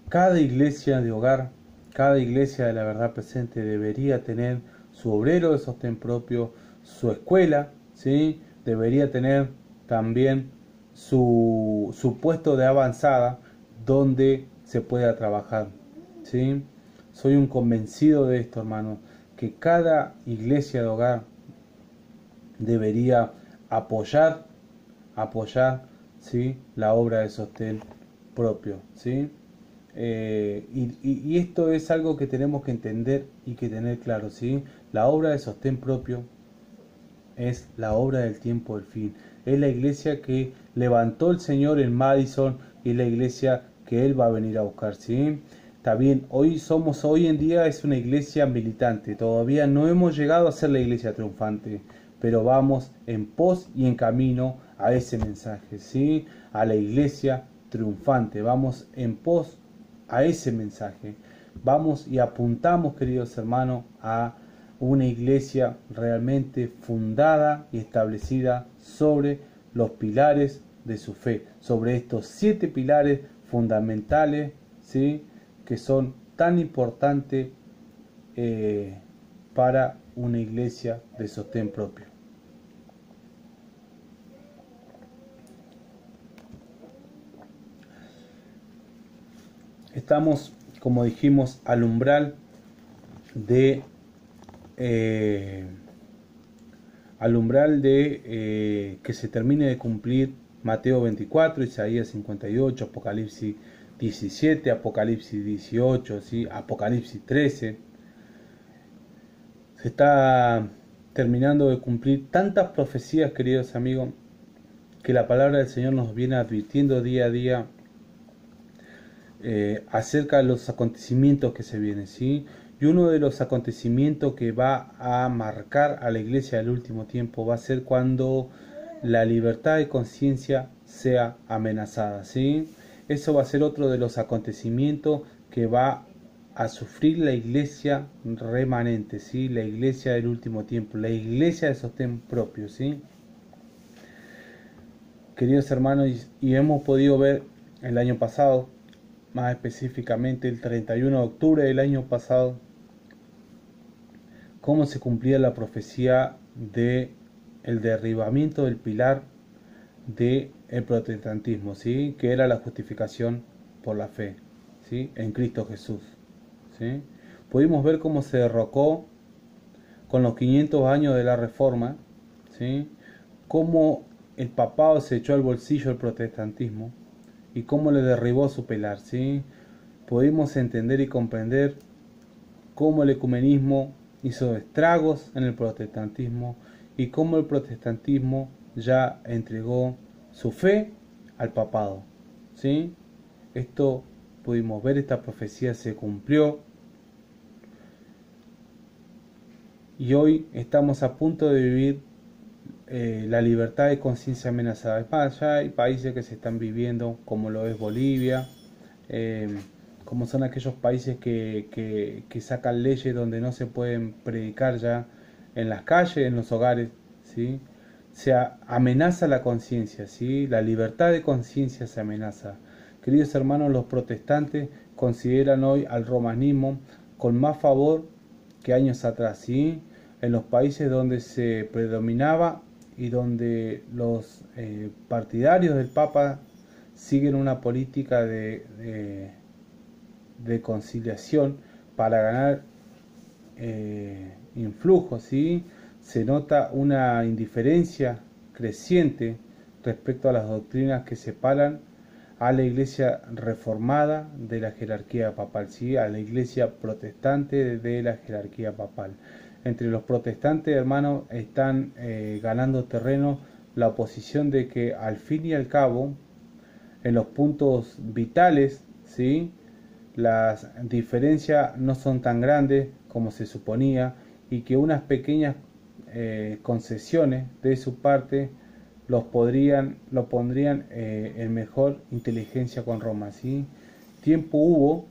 cada iglesia de hogar, cada iglesia de la verdad presente debería tener su obrero de sostén propio, su escuela, ¿sí? Debería tener también su puesto de avanzada donde se pueda trabajar, ¿sí? Soy un convencido de esto, hermano, que cada iglesia de hogar debería apoyar, ¿sí? La obra de sostén propio, ¿sí? Y esto es algo que tenemos que entender y que tener claro, ¿sí? La obra de sostén propio es la obra del tiempo del fin. Es la iglesia que levantó el Señor en Madison y es la iglesia que Él va a venir a buscar, ¿sí? Está bien, hoy en día es una iglesia militante. Todavía no hemos llegado a ser la iglesia triunfante, pero vamos en pos y en camino a ese mensaje, ¿sí? A la iglesia triunfante. Vamos en pos a ese mensaje. Vamos y apuntamos, queridos hermanos, a una iglesia realmente fundada y establecida sobre los pilares de su fe, sobre estos 7 pilares fundamentales, ¿sí? Que son tan importantes para una iglesia de sostén propio. Estamos, como dijimos, al umbral de que se termine de cumplir Mateo 24, Isaías 58, Apocalipsis 17, Apocalipsis 18, ¿sí? Apocalipsis 13. Se está terminando de cumplir tantas profecías, queridos amigos, que la palabra del Señor nos viene advirtiendo día a día acerca de los acontecimientos que se vienen, ¿sí? Y uno de los acontecimientos que va a marcar a la iglesia del último tiempo va a ser cuando la libertad de conciencia sea amenazada, ¿sí? Eso va a ser otro de los acontecimientos que va a sufrir la iglesia remanente, ¿sí? La iglesia del último tiempo, la iglesia de sostén propio, ¿sí? Queridos hermanos, y hemos podido ver el año pasado, más específicamente el 31 de octubre del año pasado, cómo se cumplía la profecía de el derribamiento del pilar del protestantismo, ¿sí? Que era la justificación por la fe, ¿sí? En Cristo Jesús, ¿sí? Pudimos ver cómo se derrocó con los 500 años de la Reforma, ¿sí? Cómo el papado se echó al bolsillo el protestantismo y cómo le derribó su pilar, ¿sí? Pudimos entender y comprender cómo el ecumenismo hizo estragos en el protestantismo y cómo el protestantismo ya entregó su fe al papado, ¿sí? Esto pudimos ver, esta profecía se cumplió y hoy estamos a punto de vivir la libertad de conciencia amenazada. Es más, ya hay países que se están viviendo, como lo es Bolivia, como son aquellos países que sacan leyes donde no se pueden predicar ya en las calles, en los hogares, ¿sí? Se amenaza la conciencia, ¿sí? La libertad de conciencia se amenaza. Queridos hermanos, los protestantes consideran hoy al romanismo con más favor que años atrás, ¿sí? En los países donde se predominaba y donde los partidarios del Papa siguen una política de conciliación para ganar influjo, ¿sí? Se nota una indiferencia creciente respecto a las doctrinas que separan a la iglesia reformada de la jerarquía papal, ¿sí? A la iglesia protestante de la jerarquía papal. entre los protestantes, hermanos, están ganando terreno la oposición de que al fin y al cabo, en los puntos vitales, ¿sí?, las diferencias no son tan grandes como se suponía, y que unas pequeñas concesiones de su parte lo pondrían en mejor inteligencia con Roma, ¿sí? Tiempo hubo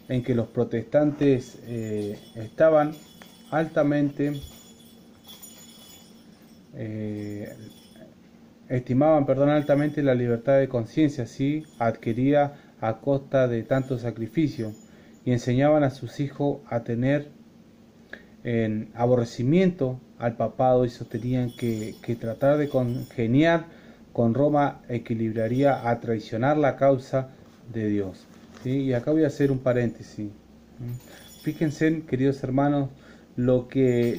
en que los protestantes estaban altamente estimaban, altamente la libertad de conciencia, ¿sí?, adquirida a costa de tanto sacrificio, y enseñaban a sus hijos a tener en aborrecimiento al papado, y sostenían que tratar de congeniar con Roma equilibraría a traicionar la causa de Dios, ¿sí? Y acá voy a hacer un paréntesis. Fíjense, queridos hermanos, lo que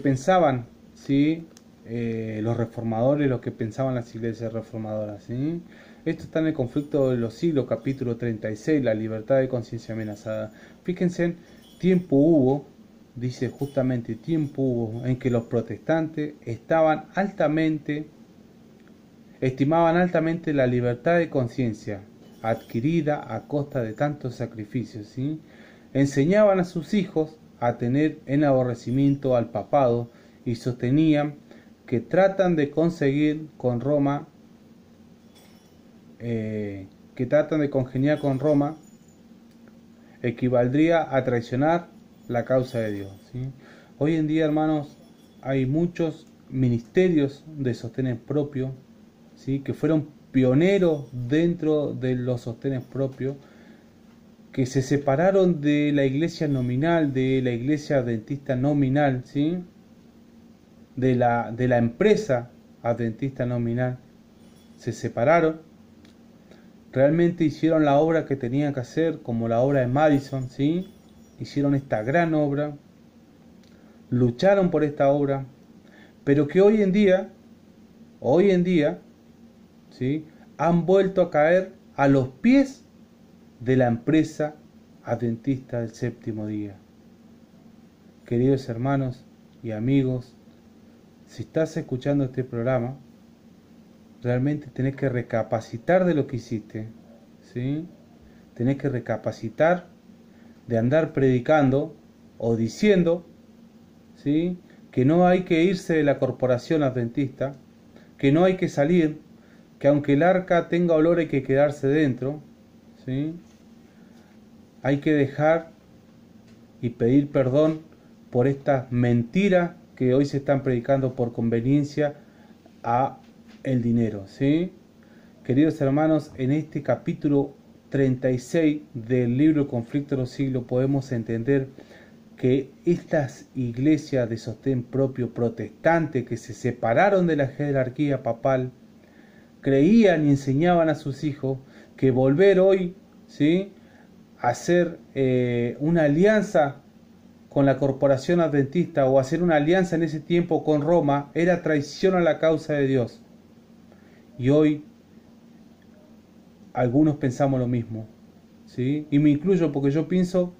pensaban, ¿sí?, los reformadores, lo que pensaban las iglesias reformadoras, ¿sí? Esto está en el Conflicto de los Siglos, capítulo 36, la libertad de conciencia amenazada. Fíjense, tiempo hubo, dice justamente, tiempo hubo en que los protestantes estimaban altamente la libertad de conciencia, adquirida a costa de tantos sacrificios, ¿sí? Enseñaban a sus hijos a tener en aborrecimiento al papado, y sostenían que tratan de conseguir con Roma, congeniar con Roma equivaldría a traicionar la causa de Dios, ¿sí? Hoy en día, hermanos, hay muchos ministerios de sostenes propios, ¿sí?, que fueron pioneros dentro de los sostenes propios, que se separaron de la iglesia nominal, de la iglesia adventista nominal, ¿sí?, de la empresa adventista nominal. Se separaron, realmente hicieron la obra que tenían que hacer, como la obra de Madison, ¿sí? Hicieron esta gran obra, lucharon por esta obra, pero que hoy en día, ¿sí?, han vuelto a caer a los pies de la empresa adventista del séptimo día. Queridos hermanos y amigos, si estás escuchando este programa, realmente tenés que recapacitar de lo que hiciste, ¿sí? Tenés que recapacitar de andar predicando o diciendo, ¿sí?, que no hay que irse de la corporación adventista, que no hay que salir, que aunque el arca tenga olor hay que quedarse dentro, ¿sí? Hay que dejar y pedir perdón por estas mentiras que hoy se están predicando por conveniencia a el dinero, ¿sí? Queridos hermanos, en este capítulo 36 del libro El Conflicto de los Siglos podemos entender que estas iglesias de sostén propio protestantes que se separaron de la jerarquía papal creían y enseñaban a sus hijos que volver hoy, ¿sí?, a hacer una alianza con la corporación adventista o hacer una alianza en ese tiempo con Roma era traición a la causa de Dios. Y hoy algunos pensamos lo mismo, ¿sí? Y me incluyo porque yo pienso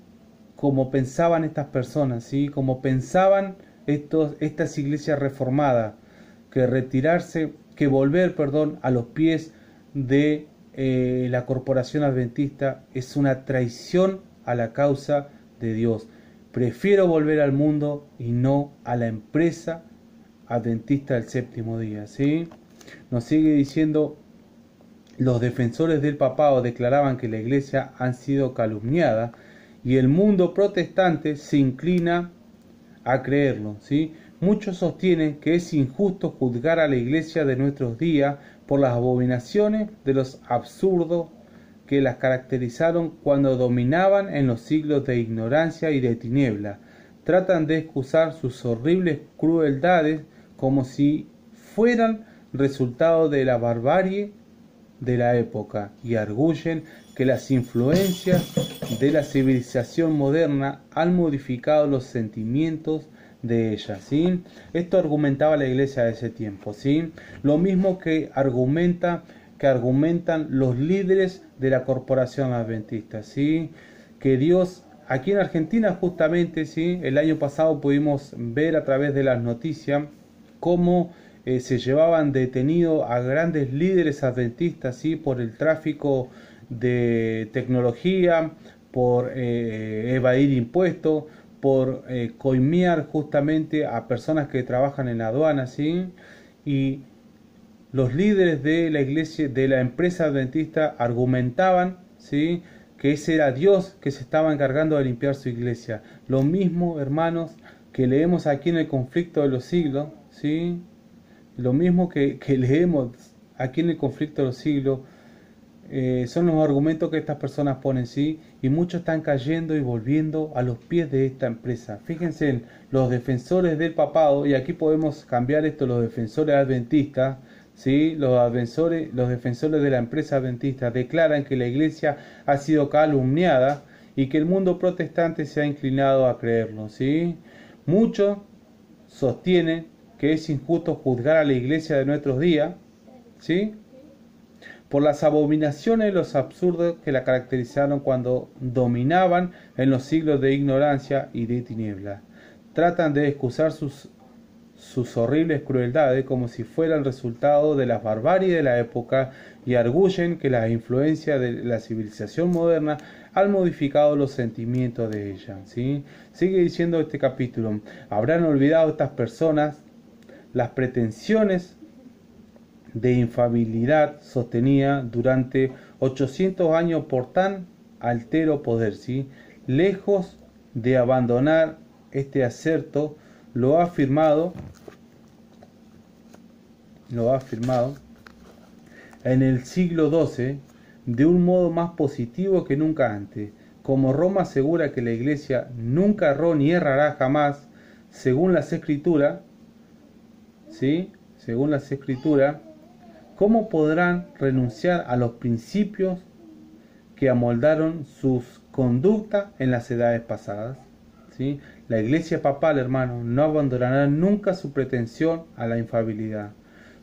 como pensaban estas personas, ¿sí?, como pensaban estas iglesias reformadas, que volver a los pies de la corporación adventista es una traición a la causa de Dios. Prefiero volver al mundo y no a la empresa adventista del séptimo día, ¿sí? Nos sigue diciendo: los defensores del papado declaraban que la iglesia ha sido calumniada y el mundo protestante se inclina a creerlo, ¿sí? Muchos sostienen que es injusto juzgar a la iglesia de nuestros días por las abominaciones de los absurdos que las caracterizaron cuando dominaban en los siglos de ignorancia y de tiniebla. Tratan de excusar sus horribles crueldades como si fueran resultado de la barbarie de la época, y arguyen que las influencias de la civilización moderna han modificado los sentimientos de ella, ¿sí? Esto argumentaba la iglesia de ese tiempo, ¿sí? Lo mismo que argumentan los líderes de la corporación adventista, ¿sí? Que Dios aquí en Argentina justamente, ¿sí? El año pasado pudimos ver a través de las noticias cómo se llevaban detenidos a grandes líderes adventistas, ¿sí? Por el tráfico de tecnología, por evadir impuestos, por coimear justamente a personas que trabajan en la aduana, ¿sí? Y los líderes de la iglesia, de la empresa adventista, argumentaban, ¿sí?, que ese era Dios que se estaba encargando de limpiar su iglesia. Lo mismo, hermanos, que leemos aquí en el conflicto de los siglos, ¿sí? Lo mismo que leemos aquí en el conflicto de los siglos, son los argumentos que estas personas ponen, ¿sí? Y muchos están cayendo y volviendo a los pies de esta empresa. Fíjense en los defensores del papado, y aquí podemos cambiar esto, los defensores adventistas, ¿sí? Los defensores de la empresa adventista declaran que la iglesia ha sido calumniada y que el mundo protestante se ha inclinado a creerlo, ¿sí? Muchos sostienen que es injusto juzgar a la iglesia de nuestros días, ¿sí?, por las abominaciones y los absurdos que la caracterizaron cuando dominaban en los siglos de ignorancia y de tinieblas. Tratan de excusar sus horribles crueldades como si fueran resultado de la barbarie de la época y arguyen que las influencias de la civilización moderna han modificado los sentimientos de ella, ¿sí? Sigue diciendo este capítulo: habrán olvidado estas personas las pretensiones de infalibilidad sostenida durante 800 años por tan altero poder, ¿sí? Lejos de abandonar este acerto, lo ha afirmado en el siglo XII de un modo más positivo que nunca antes. Como Roma asegura que la Iglesia nunca erró ni errará jamás, según las Escrituras, ¿sí?, según las Escrituras, ¿cómo podrán renunciar a los principios que amoldaron sus conductas en las edades pasadas? ¿Sí? La Iglesia papal, hermano, no abandonará nunca su pretensión a la infalibilidad.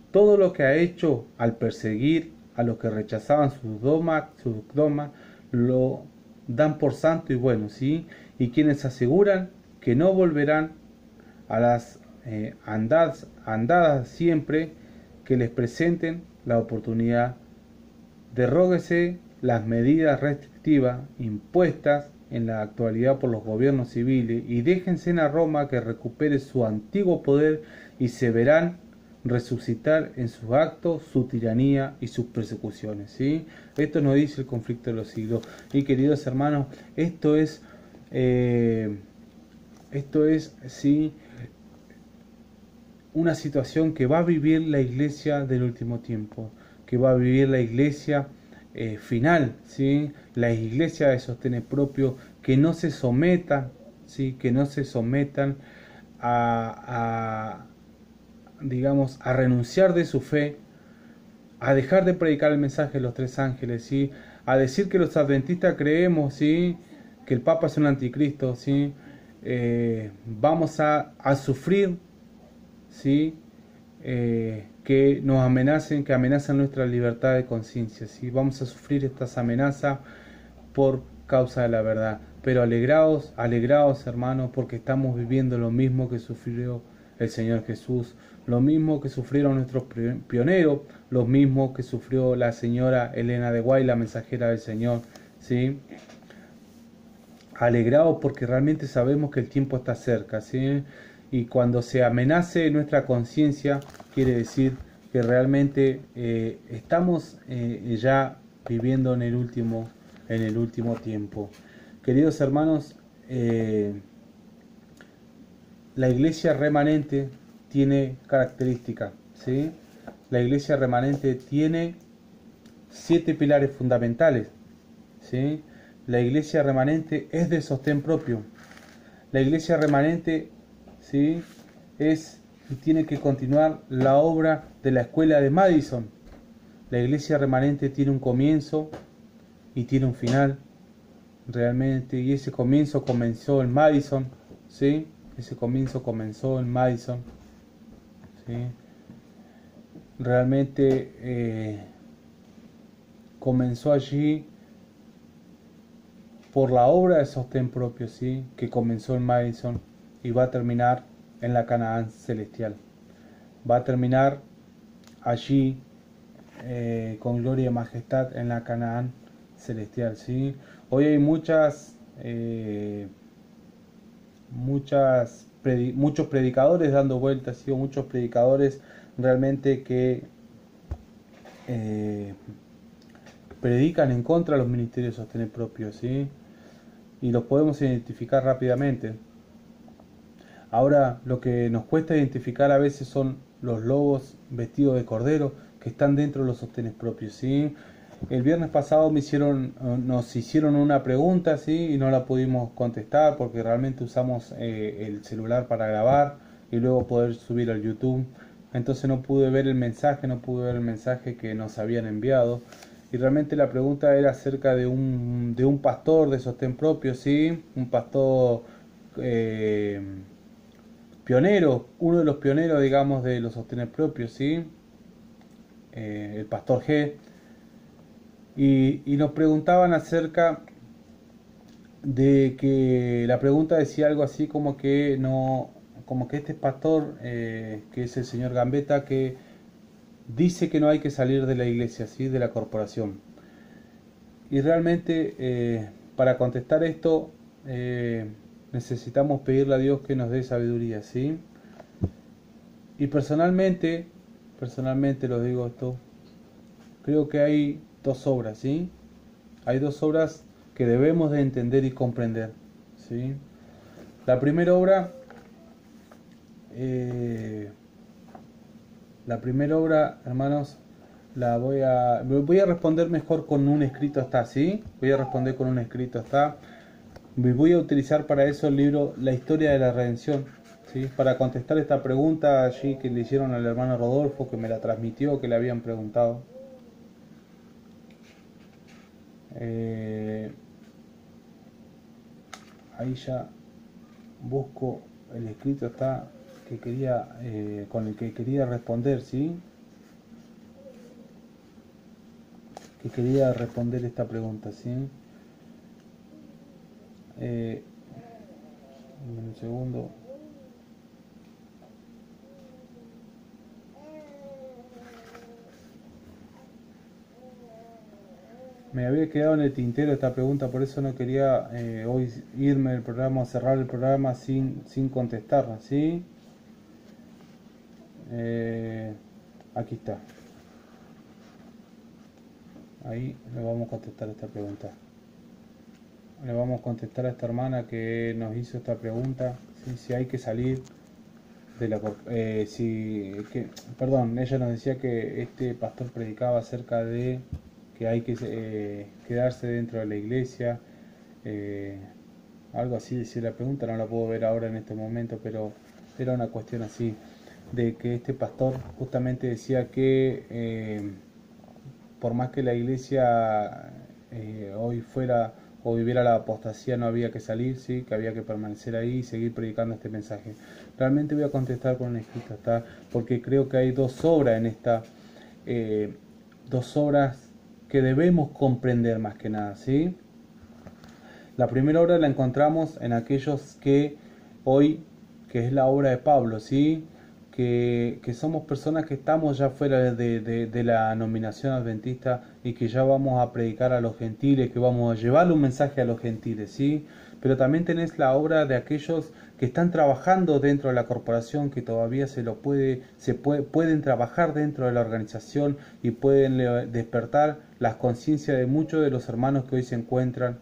Todo lo que ha hecho al perseguir a los que rechazaban sus dogmas, lo dan por santo y bueno, ¿sí? Y quienes aseguran que no volverán a las andadas siempre que les presenten la oportunidad. Derróguese las medidas restrictivas impuestas en la actualidad por los gobiernos civiles y déjense a Roma que recupere su antiguo poder y se verán resucitar en sus actos su tiranía y sus persecuciones, ¿sí? Esto nos dice el conflicto de los siglos. Y queridos hermanos, esto es sí, una situación que va a vivir la iglesia del último tiempo, que va a vivir la iglesia final, ¿sí? La iglesia de sostén propio, que no se sometan, ¿sí?, que no se sometan digamos, a renunciar de su fe, a dejar de predicar el mensaje de los tres ángeles, ¿sí?, a decir que los adventistas creemos, ¿sí?, que el Papa es un anticristo, ¿sí?, vamos a sufrir, ¿sí?, que nos amenacen, que amenazan nuestra libertad de conciencia, ¿sí? Vamos a sufrir estas amenazas por causa de la verdad. Pero alegraos, hermanos, porque estamos viviendo lo mismo que sufrió el Señor Jesús, lo mismo que sufrieron nuestros pioneros, lo mismo que sufrió la señora Elena de White, la mensajera del Señor, ¿sí? Alegraos porque realmente sabemos que el tiempo está cerca, ¿sí? Y cuando se amenace nuestra conciencia, quiere decir que realmente estamos ya viviendo en el último tiempo. Queridos hermanos, la iglesia remanente tiene características, ¿sí? La iglesia remanente tiene 7 pilares fundamentales, ¿sí? La iglesia remanente es de sostén propio. La iglesia remanente, ¿sí?, es y tiene que continuar la obra de la escuela de Madison. La iglesia remanente tiene un comienzo y tiene un final, realmente, y ese comienzo comenzó en Madison, ¿sí? Ese comienzo comenzó en Madison, ¿sí? Realmente comenzó allí por la obra de sostén propio, ¿sí? Que comenzó en Madison y va a terminar en la Canaán celestial. Va a terminar allí con gloria y majestad en la Canaán celestial, ¿sí? Hoy hay muchos predicadores dando vueltas, ¿sí? O muchos predicadores realmente que predican en contra de los ministerios de sostén propio, ¿sí? Y los podemos identificar rápidamente. Ahora, lo que nos cuesta identificar a veces son los lobos vestidos de cordero que están dentro de los sostenes propios, ¿sí? El viernes pasado nos hicieron una pregunta, ¿sí? Y no la pudimos contestar porque realmente usamos el celular para grabar y luego poder subir al YouTube. Entonces no pude ver el mensaje que nos habían enviado. Y realmente la pregunta era acerca de un pastor de sostén propio, ¿sí? Un pastor pionero, uno de los pioneros, digamos, de los sostenes propios, ¿sí? El pastor G. Y nos preguntaban acerca de que la pregunta decía algo así como que no, como que este pastor, que es el señor Gambetta, que dice que no hay que salir de la iglesia, ¿sí? De la corporación. Y realmente para contestar esto necesitamos pedirle a Dios que nos dé sabiduría, ¿sí? Y personalmente lo digo esto, creo que hay dos obras, ¿sí? Hay dos obras que debemos de entender y comprender, ¿sí? La primera obra, hermanos, voy a responder mejor con un escrito está, ¿sí? Voy a responder con un escrito está. Voy a utilizar para eso el libro La historia de la redención, ¿sí? Para contestar esta pregunta allí que le hicieron al hermano Rodolfo, que me la transmitió, que le habían preguntado. Ahí ya busco el escrito está que quería con el que quería responder, ¿sí? Que quería responder esta pregunta, ¿sí? Un segundo. Me había quedado en el tintero esta pregunta, por eso no quería hoy irme del programa, cerrar el programa sin contestarla, ¿sí? Aquí está. Ahí le vamos a contestar esta pregunta. Le vamos a contestar a esta hermana que nos hizo esta pregunta, ¿sí? Si hay que salir de la perdón, ella nos decía que este pastor predicaba acerca de que hay que quedarse dentro de la iglesia, algo así decía la pregunta, no la puedo ver ahora en este momento, pero era una cuestión así, de que este pastor justamente decía que por más que la iglesia hoy fuera o viviera la apostasía, no había que salir, ¿sí? Que había que permanecer ahí y seguir predicando este mensaje. Realmente voy a contestar con un escrito, ¿está? Porque creo que hay dos obras en esta, dos obras que debemos comprender más que nada, ¿sí? La primera obra la encontramos en aquellos que hoy, que es la obra de Pablo, ¿sí? Que somos personas que estamos ya fuera de la nominación adventista y que ya vamos a predicar a los gentiles, que vamos a llevarle un mensaje a los gentiles, ¿sí? Pero también tenés la obra de aquellos que están trabajando dentro de la corporación, que todavía pueden trabajar dentro de la organización y pueden despertar las conciencias de muchos de los hermanos que hoy se encuentran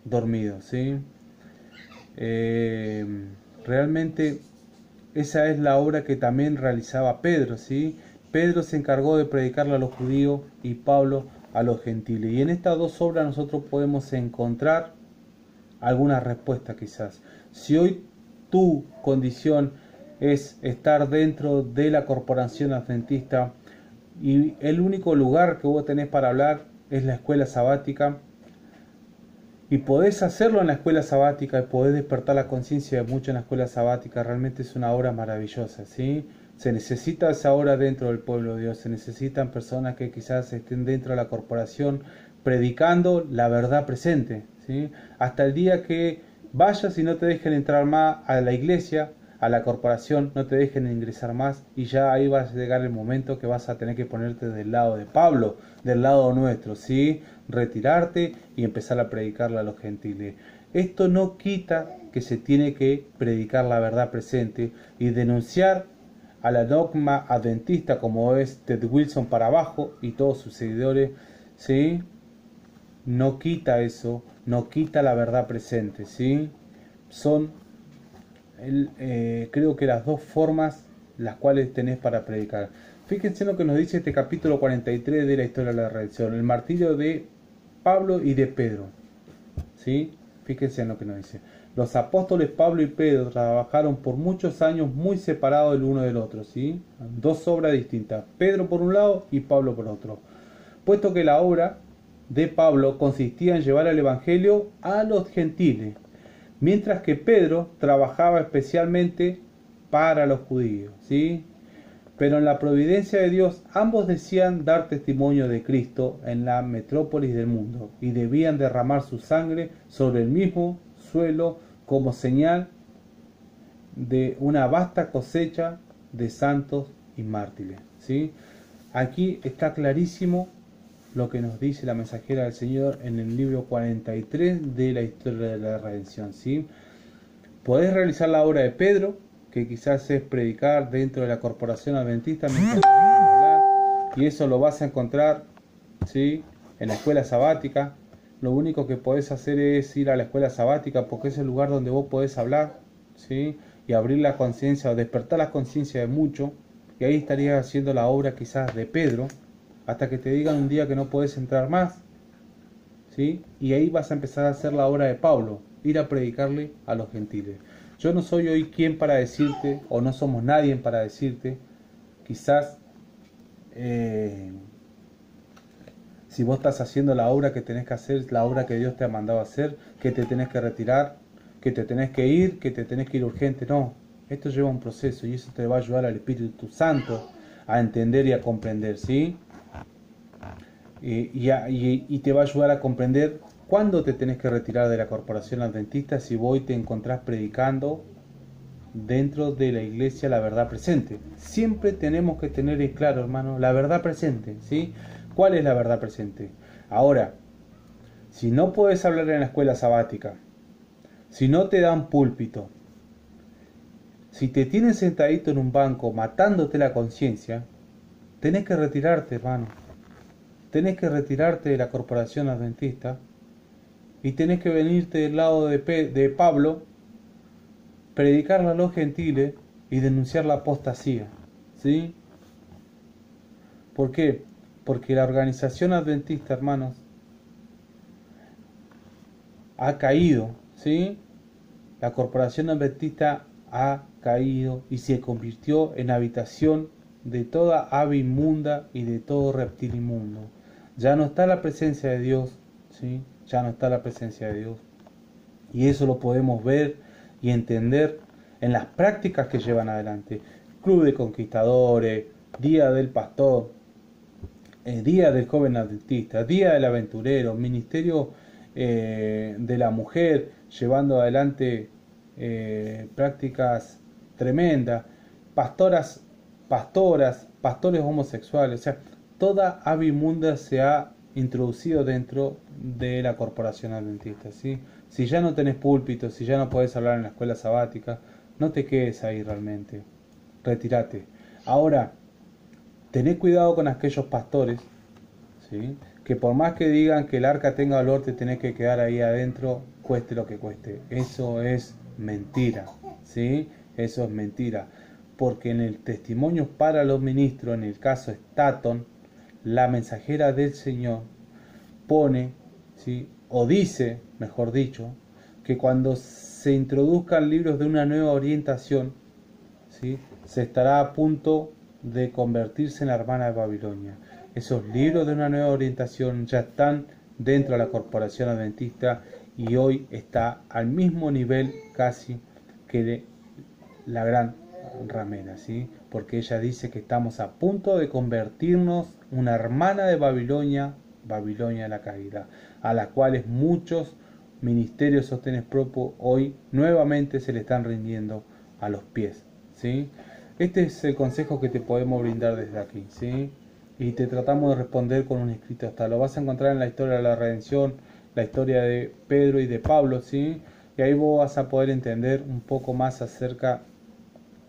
dormidos, ¿sí? Realmente esa es la obra que también realizaba Pedro, ¿sí? Pedro se encargó de predicarle a los judíos y Pablo a los gentiles. Y en estas dos obras nosotros podemos encontrar alguna respuesta quizás. Si hoy tu condición es estar dentro de la corporación adventista y el único lugar que vos tenés para hablar es la escuela sabática, y podés hacerlo en la escuela sabática y podés despertar la conciencia de mucho en la escuela sabática, realmente es una obra maravillosa, ¿sí? Se necesita esa obra dentro del pueblo de Dios, se necesitan personas que quizás estén dentro de la corporación predicando la verdad presente, ¿sí? Hasta el día que vayas y no te dejen entrar más a la iglesia, a la corporación, no te dejen ingresar más, y ya ahí va a llegar el momento que vas a tener que ponerte del lado de Pablo, del lado nuestro, ¿sí? Retirarte y empezar a predicarle a los gentiles. Esto no quita que se tiene que predicar la verdad presente y denunciar a la dogma adventista como es Ted Wilson para abajo y todos sus seguidores, ¿sí? No quita eso, no quita la verdad presente, ¿sí? Son, creo que las dos formas las cuales tenés para predicar. Fíjense lo que nos dice este capítulo 43 de la historia de la redención, el martirio de Pablo y de Pedro, ¿sí? Fíjense en lo que nos dice. Los apóstoles Pablo y Pedro trabajaron por muchos años muy separados el uno del otro, ¿sí? Dos obras distintas, Pedro por un lado y Pablo por otro. Puesto que la obra de Pablo consistía en llevar el evangelio a los gentiles, mientras que Pedro trabajaba especialmente para los judíos, ¿sí? Pero en la providencia de Dios ambos decían dar testimonio de Cristo en la metrópolis del mundo y debían derramar su sangre sobre el mismo suelo como señal de una vasta cosecha de santos y mártires, ¿sí? Aquí está clarísimo lo que nos dice la mensajera del Señor en el libro 43 de la historia de la redención, ¿sí? Podés realizar la obra de Pedro, que quizás es predicar dentro de la corporación adventista mientras hablar, y eso lo vas a encontrar, ¿sí? En la escuela sabática. Lo único que podés hacer es ir a la escuela sabática porque es el lugar donde vos podés hablar, ¿sí? Y abrir la conciencia o despertar la conciencia de mucho, y ahí estarías haciendo la obra quizás de Pedro, hasta que te digan un día que no podés entrar más, ¿sí? Y ahí vas a empezar a hacer la obra de Pablo, ir a predicarle a los gentiles. Yo no soy hoy quien para decirte, o no somos nadie para decirte, quizás si vos estás haciendo la obra que tenés que hacer, la obra que Dios te ha mandado a hacer, que te tenés que retirar, que te tenés que ir, que te tenés que ir urgente. No, esto lleva un proceso y eso te va a ayudar al Espíritu Santo a entender y a comprender, ¿sí? Y te va a ayudar a comprender cuándo te tenés que retirar de la corporación adventista si vos te encontrás predicando dentro de la iglesia la verdad presente. Siempre tenemos que tener en claro, hermano, la verdad presente, ¿sí? ¿Cuál es la verdad presente? Ahora, si no podés hablar en la escuela sabática, si no te dan púlpito, si te tienen sentadito en un banco matándote la conciencia, tenés que retirarte, hermano. Tenés que retirarte de la corporación adventista y tenés que venirte del lado de Pablo, predicarle a los gentiles y denunciar la apostasía, ¿sí? ¿Por qué? Porque la organización adventista, hermanos, ha caído, ¿sí? La corporación adventista ha caído y se convirtió en habitación de toda ave inmunda y de todo reptil inmundo. Ya no está la presencia de Dios, ¿sí? Ya no está la presencia de Dios. Y eso lo podemos ver y entender en las prácticas que llevan adelante. Club de Conquistadores, Día del Pastor, Día del Joven Adventista, Día del Aventurero, Ministerio de la Mujer, llevando adelante prácticas tremendas, pastores homosexuales, o sea, toda ave inmunda se ha introducido dentro de la corporación adventista, ¿sí? Si ya no tenés púlpito, si ya no podés hablar en la escuela sabática, no te quedes ahí realmente, retírate. Ahora, tené cuidado con aquellos pastores, ¿sí? Que por más que digan que el arca tenga olor, te tenés que quedar ahí adentro, cueste lo que cueste. Eso es mentira, ¿sí? Eso es mentira. Porque en el testimonio para los ministros, en el caso Staton, la mensajera del Señor pone, ¿sí? O dice, mejor dicho, que cuando se introduzcan libros de una nueva orientación, ¿sí? Se estará a punto de convertirse en la hermana de Babilonia. Esos libros de una nueva orientación ya están dentro de la corporación adventista y hoy está al mismo nivel casi que de la gran ramera, ¿sí? Porque ella dice que estamos a punto de convertirnos una hermana de Babilonia, Babilonia la caída, a la cual muchos ministerios, sostenes propios, hoy nuevamente se le están rindiendo a los pies, ¿sí? Este es el consejo que te podemos brindar desde aquí, ¿sí? Y te tratamos de responder con un escrito. Hasta lo vas a encontrar en la historia de la redención, la historia de Pedro y de Pablo, ¿sí? Y ahí vos vas a poder entender un poco más acerca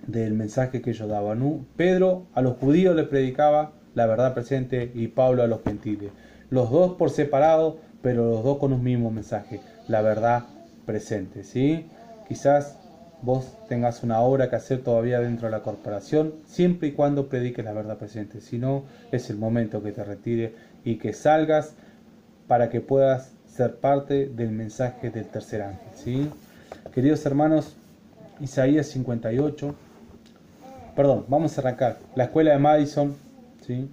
del mensaje que ellos daban, ¿no? Pedro a los judíos les predicaba la verdad presente y Pablo a los gentiles. Los dos por separado, pero los dos con un mismo mensaje, la verdad presente, ¿sí? Quizás vos tengas una obra que hacer todavía dentro de la corporación, siempre y cuando prediques la verdad presente. Si no, es el momento que te retires y que salgas para que puedas ser parte del mensaje del tercer ángel, ¿sí? Queridos hermanos, Isaías 58, vamos a arrancar. La escuela de Madison, ¿sí?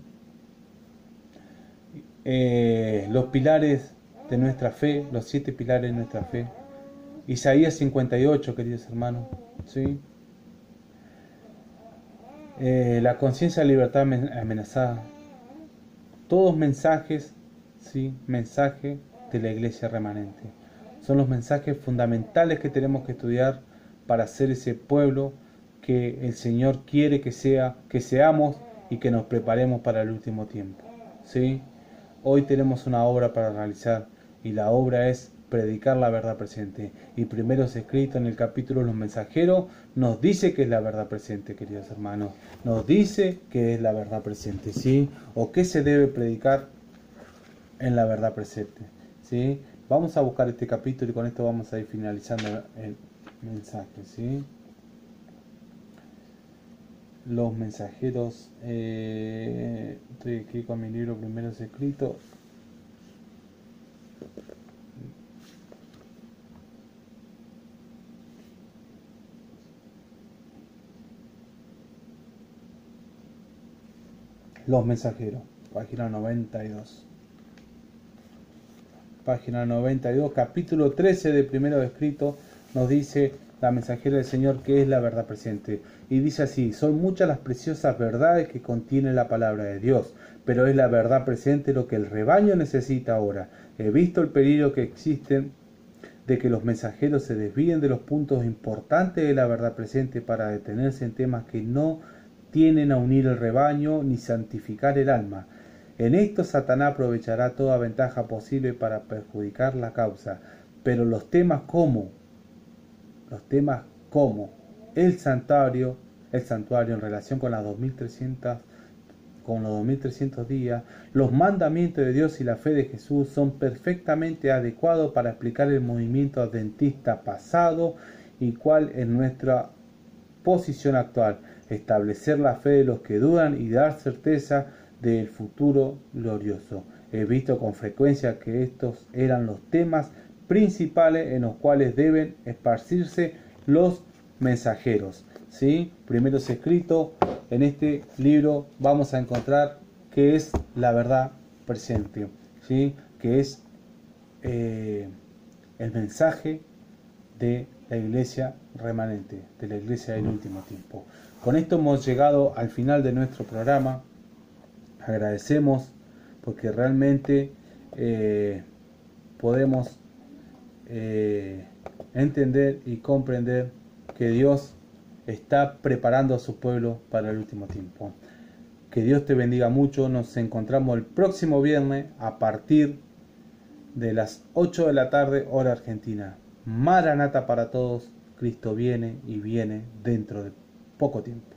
Los pilares de nuestra fe, los 7 pilares de nuestra fe. Isaías 58, queridos hermanos, ¿sí? La conciencia de libertad amenazada. Todos mensajes, ¿sí? Mensaje de la iglesia remanente. Son los mensajes fundamentales que tenemos que estudiar para ser ese pueblo que el Señor quiere que seamos y que nos preparemos para el último tiempo, ¿sí? Hoy tenemos una obra para realizar y la obra es predicar la verdad presente. Y primero es escrito en el capítulo Los Mensajeros, nos dice que es la verdad presente, queridos hermanos. Nos dice que es la verdad presente, ¿sí? O qué se debe predicar en la verdad presente, ¿sí? Vamos a buscar este capítulo y con esto vamos a ir finalizando el mensaje, ¿sí? Los mensajeros, estoy aquí con mi libro primero es escrito. Los mensajeros, página 92. Página 92, capítulo 13 de primero escrito, nos dice la mensajera del Señor que es la verdad presente. Y dice así: son muchas las preciosas verdades que contiene la palabra de Dios, pero es la verdad presente lo que el rebaño necesita ahora. He visto el peligro que existe de que los mensajeros se desvíen de los puntos importantes de la verdad presente para detenerse en temas que no tienen a unir el rebaño ni santificar el alma. En esto Satanás aprovechará toda ventaja posible para perjudicar la causa, pero los temas como el santuario en relación con los 2300 días, los mandamientos de Dios y la fe de Jesús son perfectamente adecuados para explicar el movimiento adventista pasado y cuál es nuestra posición actual, establecer la fe de los que dudan y dar certeza del futuro glorioso. He visto con frecuencia que estos eran los temas principales en los cuales deben esparcirse los mensajeros, ¿sí? Primero es escrito, en este libro vamos a encontrar que es la verdad presente, ¿sí? Que es el mensaje de la iglesia remanente, de la iglesia del último tiempo. Con esto hemos llegado al final de nuestro programa. Agradecemos porque realmente podemos entender y comprender que Dios está preparando a su pueblo para el último tiempo. Que Dios te bendiga mucho. Nos encontramos el próximo viernes a partir de las 8 de la tarde, hora argentina. Maranata para todos. Cristo viene y viene dentro de poco tiempo.